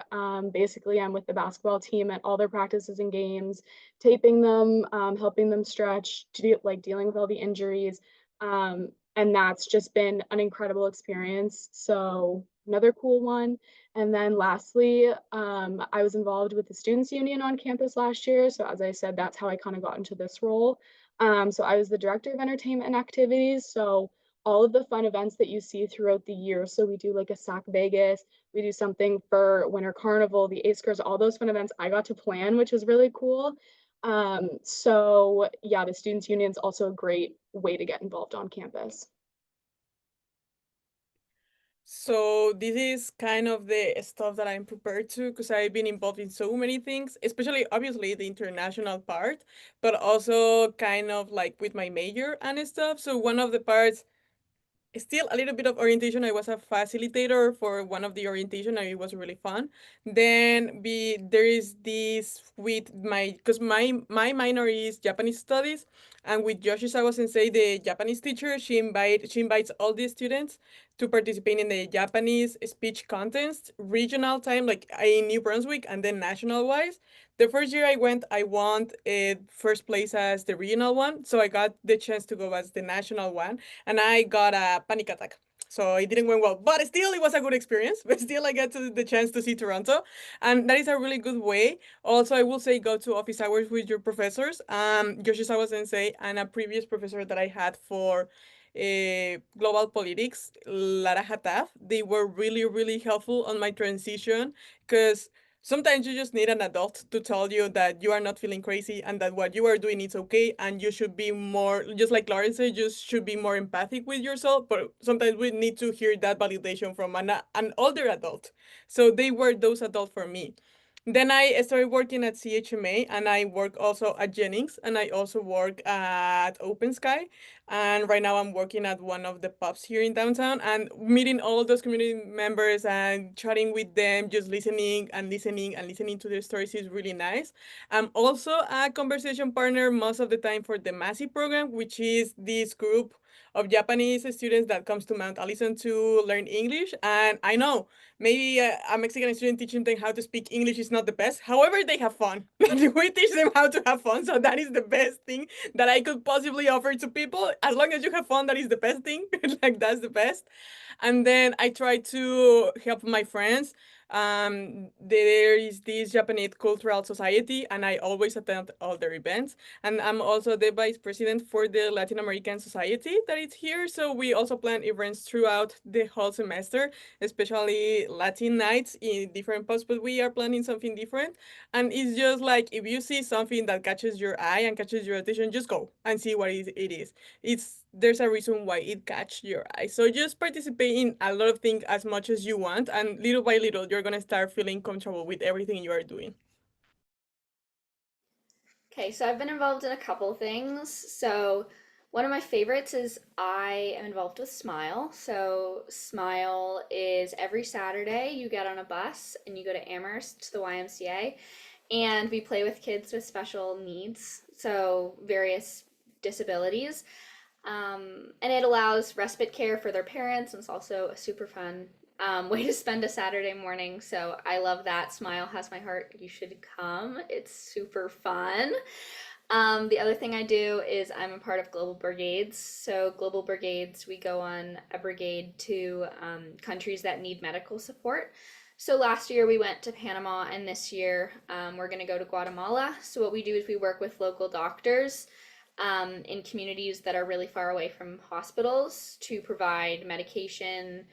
Basically, I'm with the basketball team at all their practices and games, taping them, helping them stretch, dealing with all the injuries. And that's just been an incredible experience. So another cool one. And then lastly, I was involved with the Students Union on campus last year. So as I said, that's how I kind of got into this role. So I was the director of entertainment and activities. So all of the fun events that you see throughout the year. So we do like a Sack Vegas, we do something for Winter Carnival, the Ace Girls, all those fun events I got to plan, which was really cool. So yeah, the Students Union is also a great way to get involved on campus. So this is kind of the stuff that I'm prepared to, because I've been involved in so many things, especially obviously the international part, but also kind of like with my major and stuff. So one of the parts, still a little bit of orientation. I was a facilitator for one of the orientation and it was really fun. Then there is this with because my minor is Japanese studies, and with Yoshizawa Sensei, the Japanese teacher, she invites all the students to participate in the Japanese speech contest, regional time, like in New Brunswick, and then national wise. The first year I went, I won first place as the regional one, so I got the chance to go as the national one, and I got a panic attack. So it didn't went well, but still it was a good experience. But still I got the chance to see Toronto, and that is a really good way. Also, I will say go to office hours with your professors. Yoshizawa Sensei and a previous professor that I had for global politics, Lara Hataf, they were really, really helpful on my transition, because sometimes you just need an adult to tell you that you are not feeling crazy and that what you are doing is okay, and you should be more, just like Lauren said, you should be more empathic with yourself. But sometimes we need to hear that validation from an older adult. So they were those adults for me. Then I started working at CHMA, and I work also at Jennings, and I also work at Open Sky. And right now I'm working at one of the pubs here in downtown, and meeting all of those community members and chatting with them, just listening and listening and listening to their stories is really nice. I'm also a conversation partner most of the time for the MASI program, which is this group of Japanese students that comes to Mount Allison to learn English. And I know maybe a Mexican student teaching them how to speak English is not the best. However, they have fun. We teach them how to have fun. So that is the best thing that I could possibly offer to people. As long as you have fun, that is the best thing. Like that's the best. And then I try to help my friends. There is this Japanese Cultural Society, and I always attend all their events. And I'm also the vice president for the Latin American Society that is here. So we also plan events throughout the whole semester, especially Latin nights in different posts, but we are planning something different. And it's just like if you see something that catches your eye and catches your attention, just go and see what it is. There's a reason why it catch your eye. So just participate in a lot of things as much as you want, and little by little you're gonna start feeling comfortable with everything you are doing. Okay, so I've been involved in a couple things. So one of my favorites is I am involved with Smile. So Smile is every Saturday you get on a bus and you go to Amherst to the YMCA, and we play with kids with special needs, so various disabilities. And it allows respite care for their parents, and it's also a super fun way to spend a Saturday morning. So I love that. Smile has my heart. You should come. It's super fun. The other thing I do is I'm a part of Global Brigades. So Global Brigades, we go on a brigade to countries that need medical support. So last year we went to Panama, and this year we're going to go to Guatemala. So what we do is we work with local doctors in communities that are really far away from hospitals to provide medication.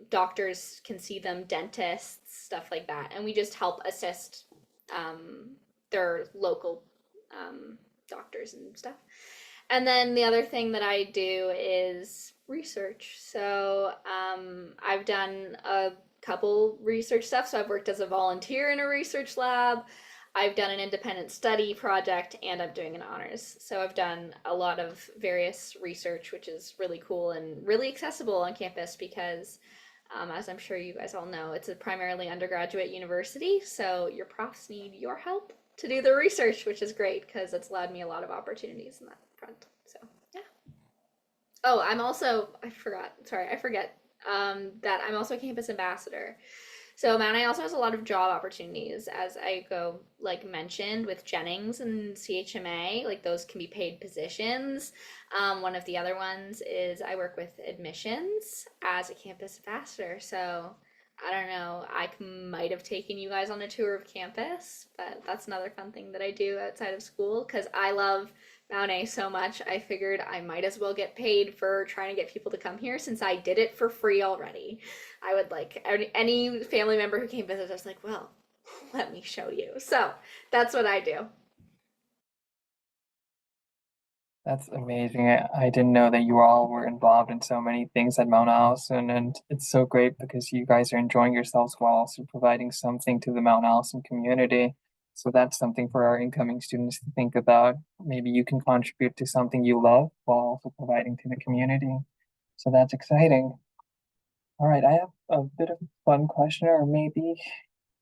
Doctors can see them, dentists, stuff like that. And we just help assist their local doctors and stuff. And then the other thing that I do is research. So I've done a couple research stuff. So I've worked as a volunteer in a research lab. I've done an independent study project, and I'm doing an honors. So I've done a lot of various research, which is really cool and really accessible on campus because, as I'm sure you guys all know, it's a primarily undergraduate university. So your profs need your help to do the research, which is great because it's allowed me a lot of opportunities in that front. So yeah. Oh, I forget that I'm also a campus ambassador. So Mount also has a lot of job opportunities, as Aiko mentioned, with Jennings and CHMA. Like those can be paid positions. One of the other ones is I work with admissions as a campus ambassador. So I don't know, I might have taken you guys on a tour of campus, but that's another fun thing that I do outside of school because I love Mount A so much. I figured I might as well get paid for trying to get people to come here since I did it for free already. I would any family member who came visit, I was like, well, let me show you. So that's what I do. That's amazing. I didn't know that you all were involved in so many things at Mount Allison, and it's so great because you guys are enjoying yourselves while also providing something to the Mount Allison community. So that's something for our incoming students to think about. Maybe you can contribute to something you love while also providing to the community. So that's exciting. All right, I have a bit of a fun question, or maybe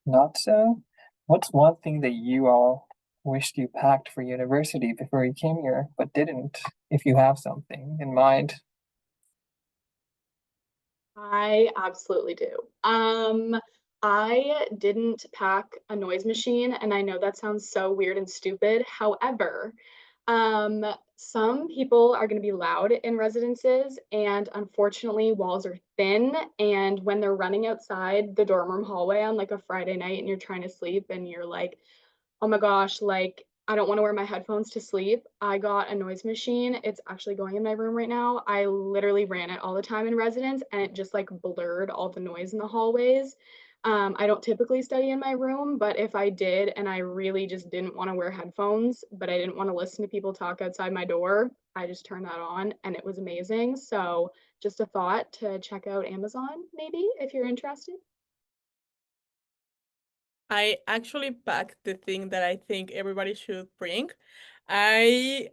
not so. What's one thing that you all wished you packed for university before you came here, but didn't, if you have something in mind? I absolutely do. I didn't pack a noise machine, and I know that sounds so weird and stupid. However, some people are going to be loud in residences, and unfortunately, walls are thin. And when they're running outside the dorm room hallway on like a Friday night and you're trying to sleep and you're like, oh my gosh, like I don't want to wear my headphones to sleep. I got a noise machine. It's actually going in my room right now. I literally ran it all the time in residence and it just like blurred all the noise in the hallways. I don't typically study in my room, but if I did and I really just didn't want to wear headphones, but I didn't want to listen to people talk outside my door, I just turned that on and it was amazing. So just a thought to check out Amazon, maybe, if you're interested. I actually packed the thing that I think everybody should bring. I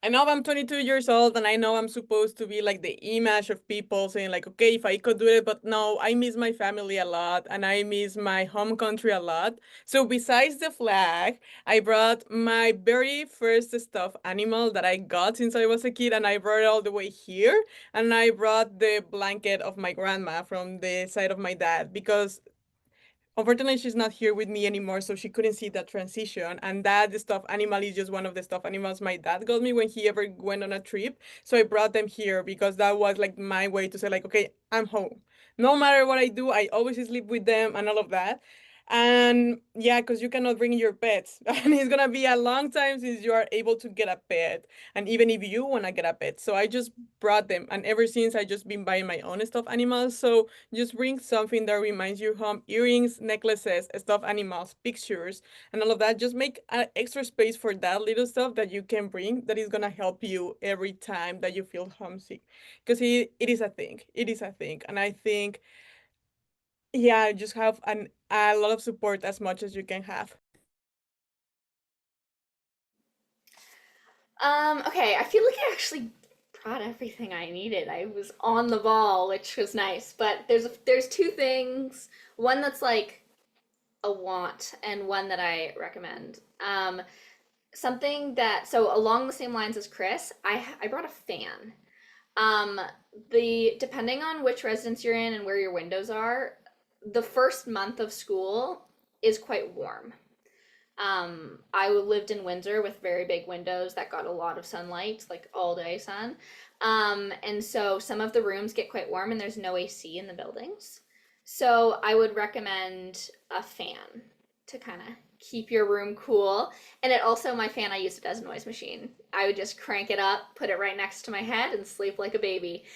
I know I'm 22 years old and I know I'm supposed to be like the image of people saying like, okay, if I could do it, but no, I miss my family a lot and I miss my home country a lot. So besides the flag, I brought my very first stuffed animal that I got since I was a kid and I brought it all the way here. And I brought the blanket of my grandma from the side of my dad because unfortunately, she's not here with me anymore, so she couldn't see that transition. And that stuffed animal is just one of the stuffed animals my dad got me when he ever went on a trip. So I brought them here because that was like my way to say like, okay, I'm home. No matter what I do, I always sleep with them and all of that. And yeah, because you cannot bring your pets. And it's gonna be a long time since you are able to get a pet. And even if you wanna get a pet. So I just brought them. And ever since I just been buying my own stuffed animals. So just bring something that reminds you home, earrings, necklaces, stuffed animals, pictures, and all of that. Just make an extra space for that little stuff that you can bring that is gonna help you every time that you feel homesick. Because it is a thing. It is a thing. And I think, yeah, just have a lot of support as much as you can have. Okay, I feel like I actually brought everything I needed. I was on the ball, which was nice. But there's two things. One that's like a want, and one that I recommend. Something that so along the same lines as Kris, I brought a fan. Um, the depending on which residence you're in and where your windows are, the first month of school is quite warm. I lived in Windsor with very big windows that got a lot of sunlight, like all day sun. And so some of the rooms get quite warm and there's no AC in the buildings. So I would recommend a fan to kind of keep your room cool. And it also, my fan, I used it as a noise machine. I would just crank it up, put it right next to my head, and sleep like a baby.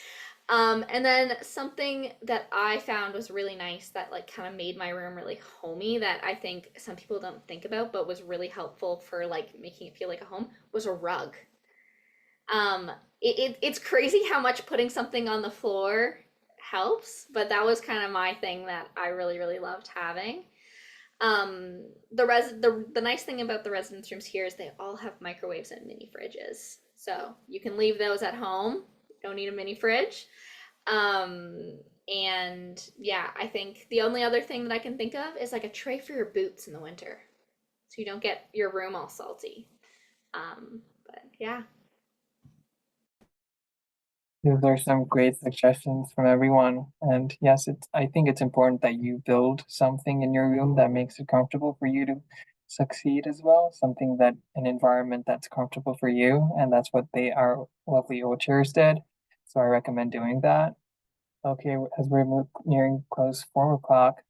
And then something that I found was really nice that like kind of made my room really homey that I think some people don't think about but was really helpful for like making it feel like a home was a rug. It's crazy how much putting something on the floor helps, but that was kind of my thing that I really, really loved having. The nice thing about the residence rooms here is they all have microwaves and mini fridges. So you can leave those at home. Don't need a mini fridge. And yeah, I think the only other thing that I can think of is like a tray for your boots in the winter. So you don't get your room all salty. But yeah. Those are some great suggestions from everyone. And yes, I think it's important that you build something in your room that makes it comfortable for you to succeed as well. Something that an environment that's comfortable for you. And that's what our lovely old chairs did. So I recommend doing that. Okay, as we're nearing close 4 o'clock,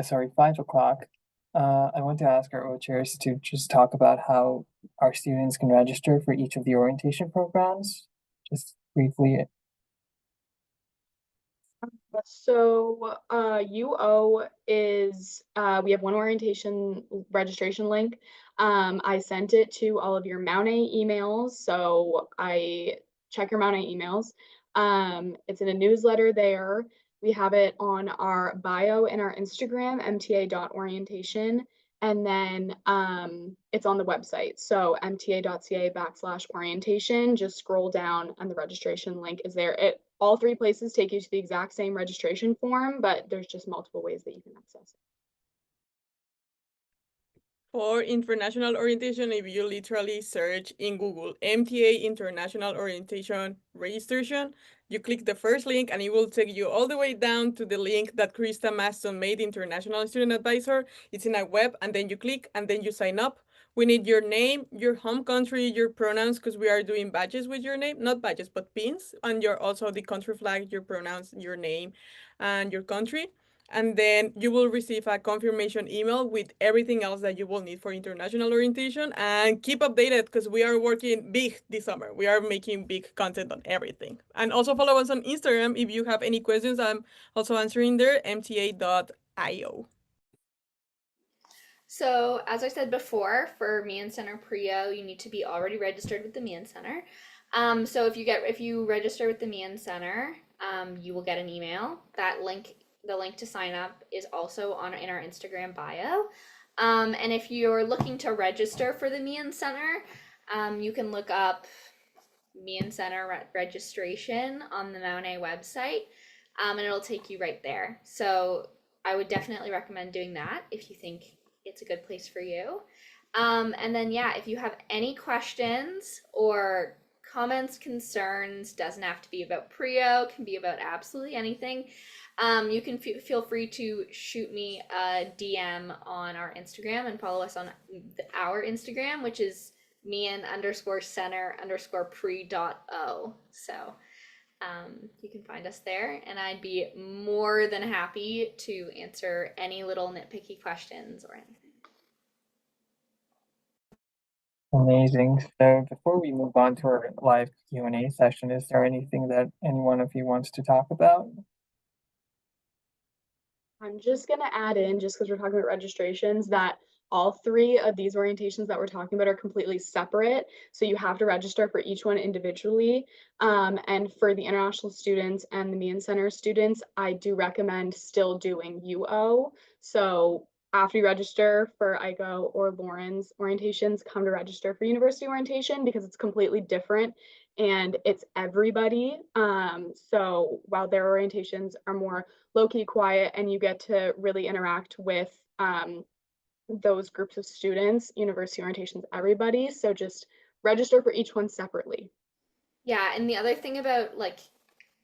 5 o'clock, I want to ask our old chairs to just talk about how our students can register for each of the orientation programs. Just briefly. So UO is we have one orientation registration link. I sent it to all of your Mount A emails, so I check your Mount A emails. It's in a newsletter there. We have it on our bio in our Instagram, mta.orientation, and then it's on the website. So mta.ca/orientation. Just scroll down and the registration link is there. All three places take you to the exact same registration form, but there's just multiple ways that you can access it. For international orientation, if you literally search in Google MTA International Orientation Registration, you click the first link and it will take you all the way down to the link that Krista Maston made, International Student Advisor. It's in a web, and then you click and then you sign up. We need your name, your home country, your pronouns, because we are doing badges with your name, not badges, but pins, and your also the country flag, your pronouns, your name, and your country. And then you will receive a confirmation email with everything else that you will need for international orientation. And keep updated because we are working big this summer. We are making big content on everything. And also follow us on Instagram if you have any questions. I'm also answering there, mta.io. So, as I said before, for Meighen Centre Prio, you need to be already registered with the Meighen Centre. So if you register with the Meighen Centre, you will get an email. The link to sign up is also in our Instagram bio. And if you're looking to register for the Meighen Centre, you can look up Meighen Centre registration on the Mount A website, and it'll take you right there. So I would definitely recommend doing that if you think it's a good place for you. And then, yeah, if you have any questions or comments, concerns, doesn't have to be about Prio, can be about absolutely anything. You can feel free to shoot me a DM on our Instagram and follow us on our Instagram, which is Meighen_Centre_pre.o. So you can find us there, and I'd be more than happy to answer any little nitpicky questions or anything. Amazing. So before we move on to our live Q&A session, is there anything that any one of you wants to talk about? I'm just gonna add in, just because we're talking about registrations, that all three of these orientations that we're talking about are completely separate. So you have to register for each one individually. And for the international students and the Meighen Centre students, I do recommend still doing UO. So after you register for Aiko or Lauren's orientations, come to register for university orientation because it's completely different and it's everybody. So while their orientations are more low-key quiet and you get to really interact with those groups of students, university orientations, everybody. So just register for each one separately. Yeah, and the other thing about like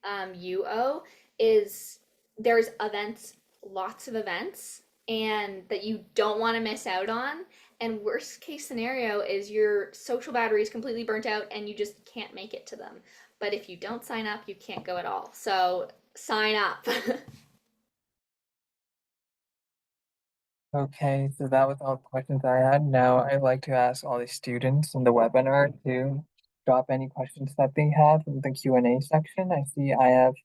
UO is there's events, lots of events, and that you don't want to miss out on. And worst case scenario is your social battery is completely burnt out and you just can't make it to them. But if you don't sign up, you can't go at all. So sign up. Okay, so that was all the questions I had. Now I'd like to ask all the students in the webinar to drop any questions that they have in the Q&A section. I see I have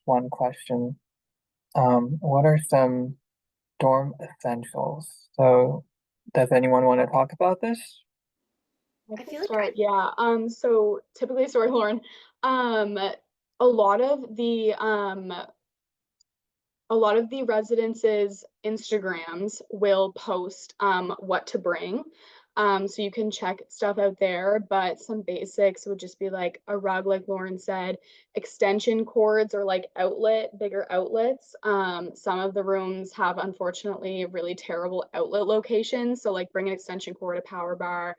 one question. What are some dorm essentials? So does anyone want to talk about this? I feel like Start, yeah. So typically, sorry, Lauren. A lot of the residences' Instagrams will post what to bring. So you can check stuff out there, but some basics would just be like a rug, like Lauren said, extension cords or like bigger outlets. Some of the rooms have unfortunately really terrible outlet locations. So like bring an extension cord, a power bar,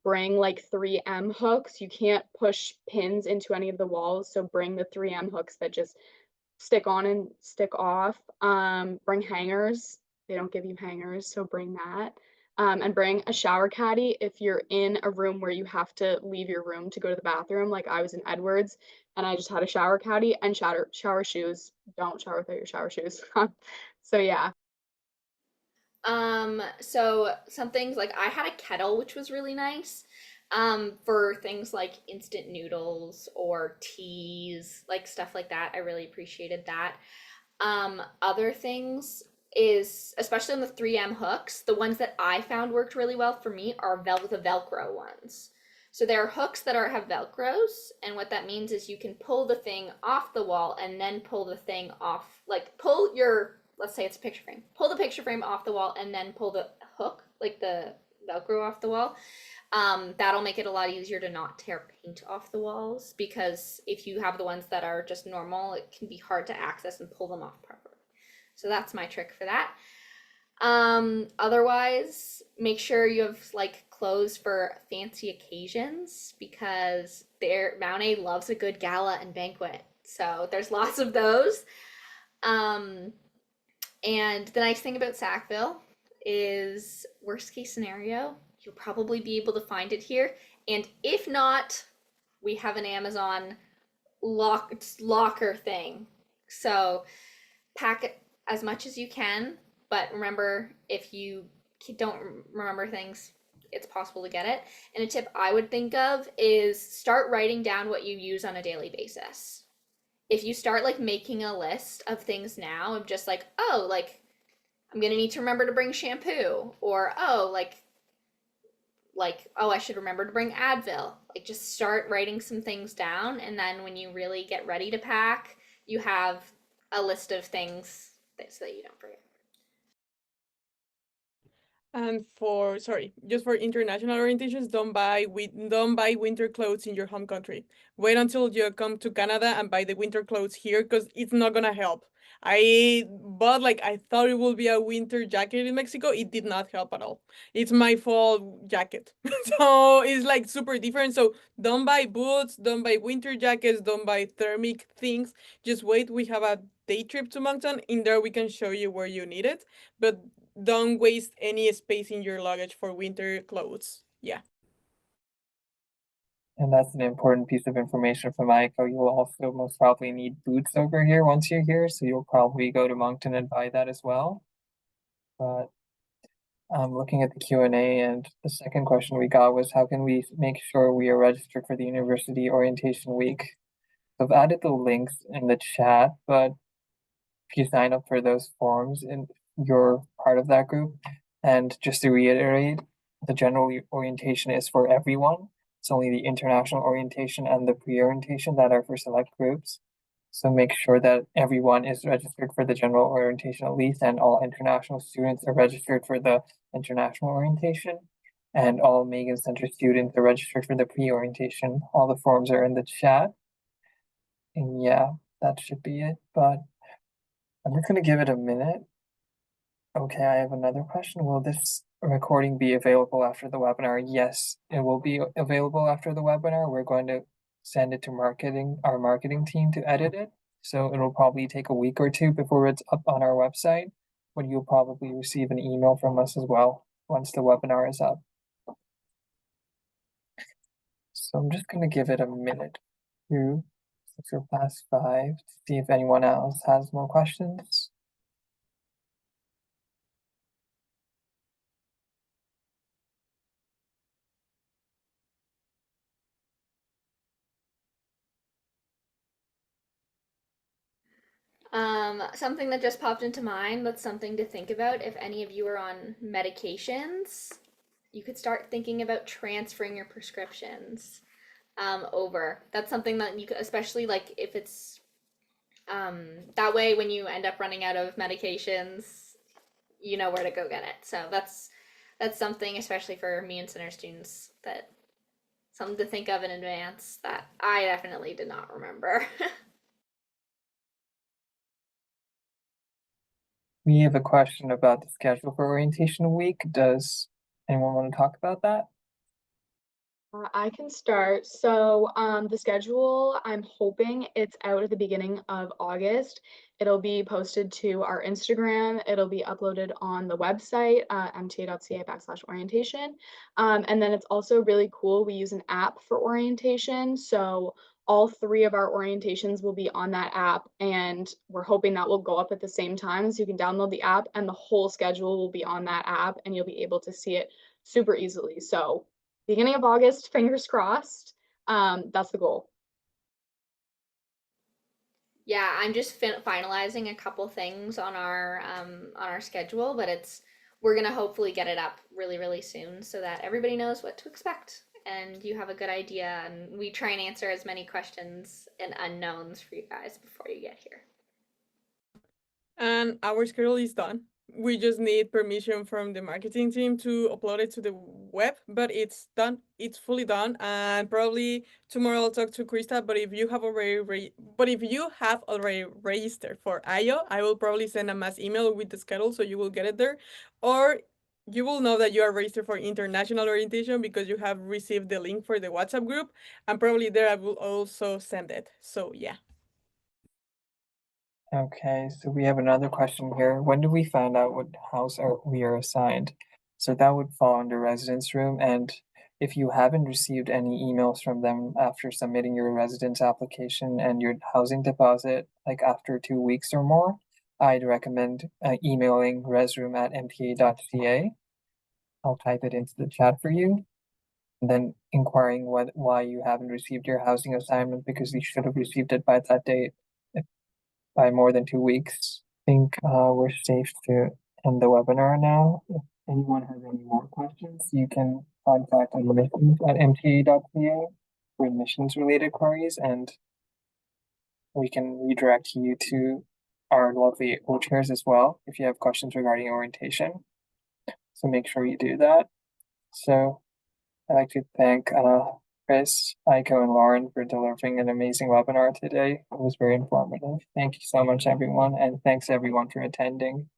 bring like 3M hooks. You can't push pins into any of the walls. So bring the 3M hooks that just stick on and stick off. Bring hangers. They don't give you hangers, so bring that. And bring a shower caddy if you're in a room where you have to leave your room to go to the bathroom. Like I was in Edwards and I just had a shower caddy and shower shoes. Don't shower without your shower shoes. So yeah. So some things like I had a kettle, which was really nice. For things like instant noodles or teas, like stuff like that. I really appreciated that. Other things is, especially on the 3M hooks, the ones that I found worked really well for me are the Velcro ones. So there are hooks that have Velcros, and what that means is you can pull the thing off the wall and then pull the thing off, like pull your, let's say it's a picture frame, pull the picture frame off the wall and then pull the hook, like the Velcro off the wall. That'll make it a lot easier to not tear paint off the walls, because if you have the ones that are just normal, it can be hard to access and pull them off properly. So that's my trick for that. Otherwise, make sure you have like clothes for fancy occasions, because Mount A loves a good gala and banquet. So there's lots of those. And the nice thing about Sackville is, worst case scenario, you'll probably be able to find it here. And if not, we have an Amazon locker thing. So pack it as much as you can, but remember, if you don't remember things, it's possible to get it. And a tip I would think of is start writing down what you use on a daily basis. If you start like making a list of things now, of just like, oh, like I'm gonna need to remember to bring shampoo, or oh, oh, I should remember to bring Advil. Like just start writing some things down, and then when you really get ready to pack, you have a list of things so that you don't forget. And just for international orientations, don't buy winter clothes in your home country. Wait until you come to Canada and buy the winter clothes here because it's not gonna help. I bought I thought it would be a winter jacket in Mexico. It did not help at all. It's my fall jacket. So it's super different. So don't buy boots, don't buy winter jackets, don't buy thermic things. Just wait. We have a day trip to Moncton. In there we can show you where you need it. But don't waste any space in your luggage for winter clothes. Yeah. And that's an important piece of information from Aiko. You will also most probably need boots over here once you're here, so you'll probably go to Moncton and buy that as well. But I'm looking at the Q&A, and the second question we got was, how can we make sure we are registered for the University Orientation Week? So I've added the links in the chat, but if you sign up for those forms and you're part of that group, and just to reiterate, the general orientation is for everyone. It's only the international orientation and the pre-orientation that are for select groups. So make sure that everyone is registered for the general orientation at least, and all international students are registered for the international orientation, and all Meighen Centre students are registered for the pre-orientation. All the forms are in the chat. And yeah, that should be it, but I'm just gonna give it a minute. Okay, I have another question. Will this recording be available after the webinar? Yes, it will be available after the webinar. We're going to send it to our marketing team to edit it. So it'll probably take a week or two before it's up on our website, but you'll probably receive an email from us as well once the webinar is up. So I'm just gonna give it a minute to 5 to see if anyone else has more questions. Something that just popped into mind, that's something to think about. If any of you are on medications, you could start thinking about transferring your prescriptions over. That's something that you could, especially if it's that way when you end up running out of medications, you know where to go get it. So that's something, especially for Meighen Centre students, that something to think of in advance that I definitely did not remember. We have a question about the schedule for orientation week. Does anyone want to talk about that? I can start. So the schedule, I'm hoping it's out at the beginning of August. It'll be posted to our Instagram. It'll be uploaded on the website, mta.ca/orientation. And then it's also really cool. We use an app for orientation. So all 3 of our orientations will be on that app, and we're hoping that will go up at the same time. So you can download the app and the whole schedule will be on that app, and you'll be able to see it super easily. So beginning of August, fingers crossed. That's the goal. Yeah, I'm just finalizing a couple things on our schedule, but we're gonna hopefully get it up really, really soon so that everybody knows what to expect and you have a good idea, and we try and answer as many questions and unknowns for you guys before you get here. And our schedule is done. We just need permission from the marketing team to upload it to the web, but it's done. It's fully done. And probably tomorrow I'll talk to Krista. But if you have already registered for IO, I will probably send a mass email with the schedule, so you will get it there. Or you will know that you are registered for international orientation because you have received the link for the WhatsApp group, and probably there I will also send it. So yeah. Okay, so we have another question here. When do we find out what house we are assigned? So that would fall under residence room, and if you haven't received any emails from them after submitting your residence application and your housing deposit, like after 2 weeks or more, I'd recommend emailing resroom@mta.ca. I'll type it into the chat for you. And then inquiring why you haven't received your housing assignment, because you should have received it by that date. By more than 2 weeks. I think we're safe to end the webinar now. If anyone has any more questions, you can contact admissions@mta.ca for admissions related queries, and we can redirect you to our lovely co-chairs as well if you have questions regarding orientation. So make sure you do that. So I'd like to thank Kris, Aiko, and Lauren for delivering an amazing webinar today. It was very informative. Thank you so much, everyone, and thanks everyone for attending.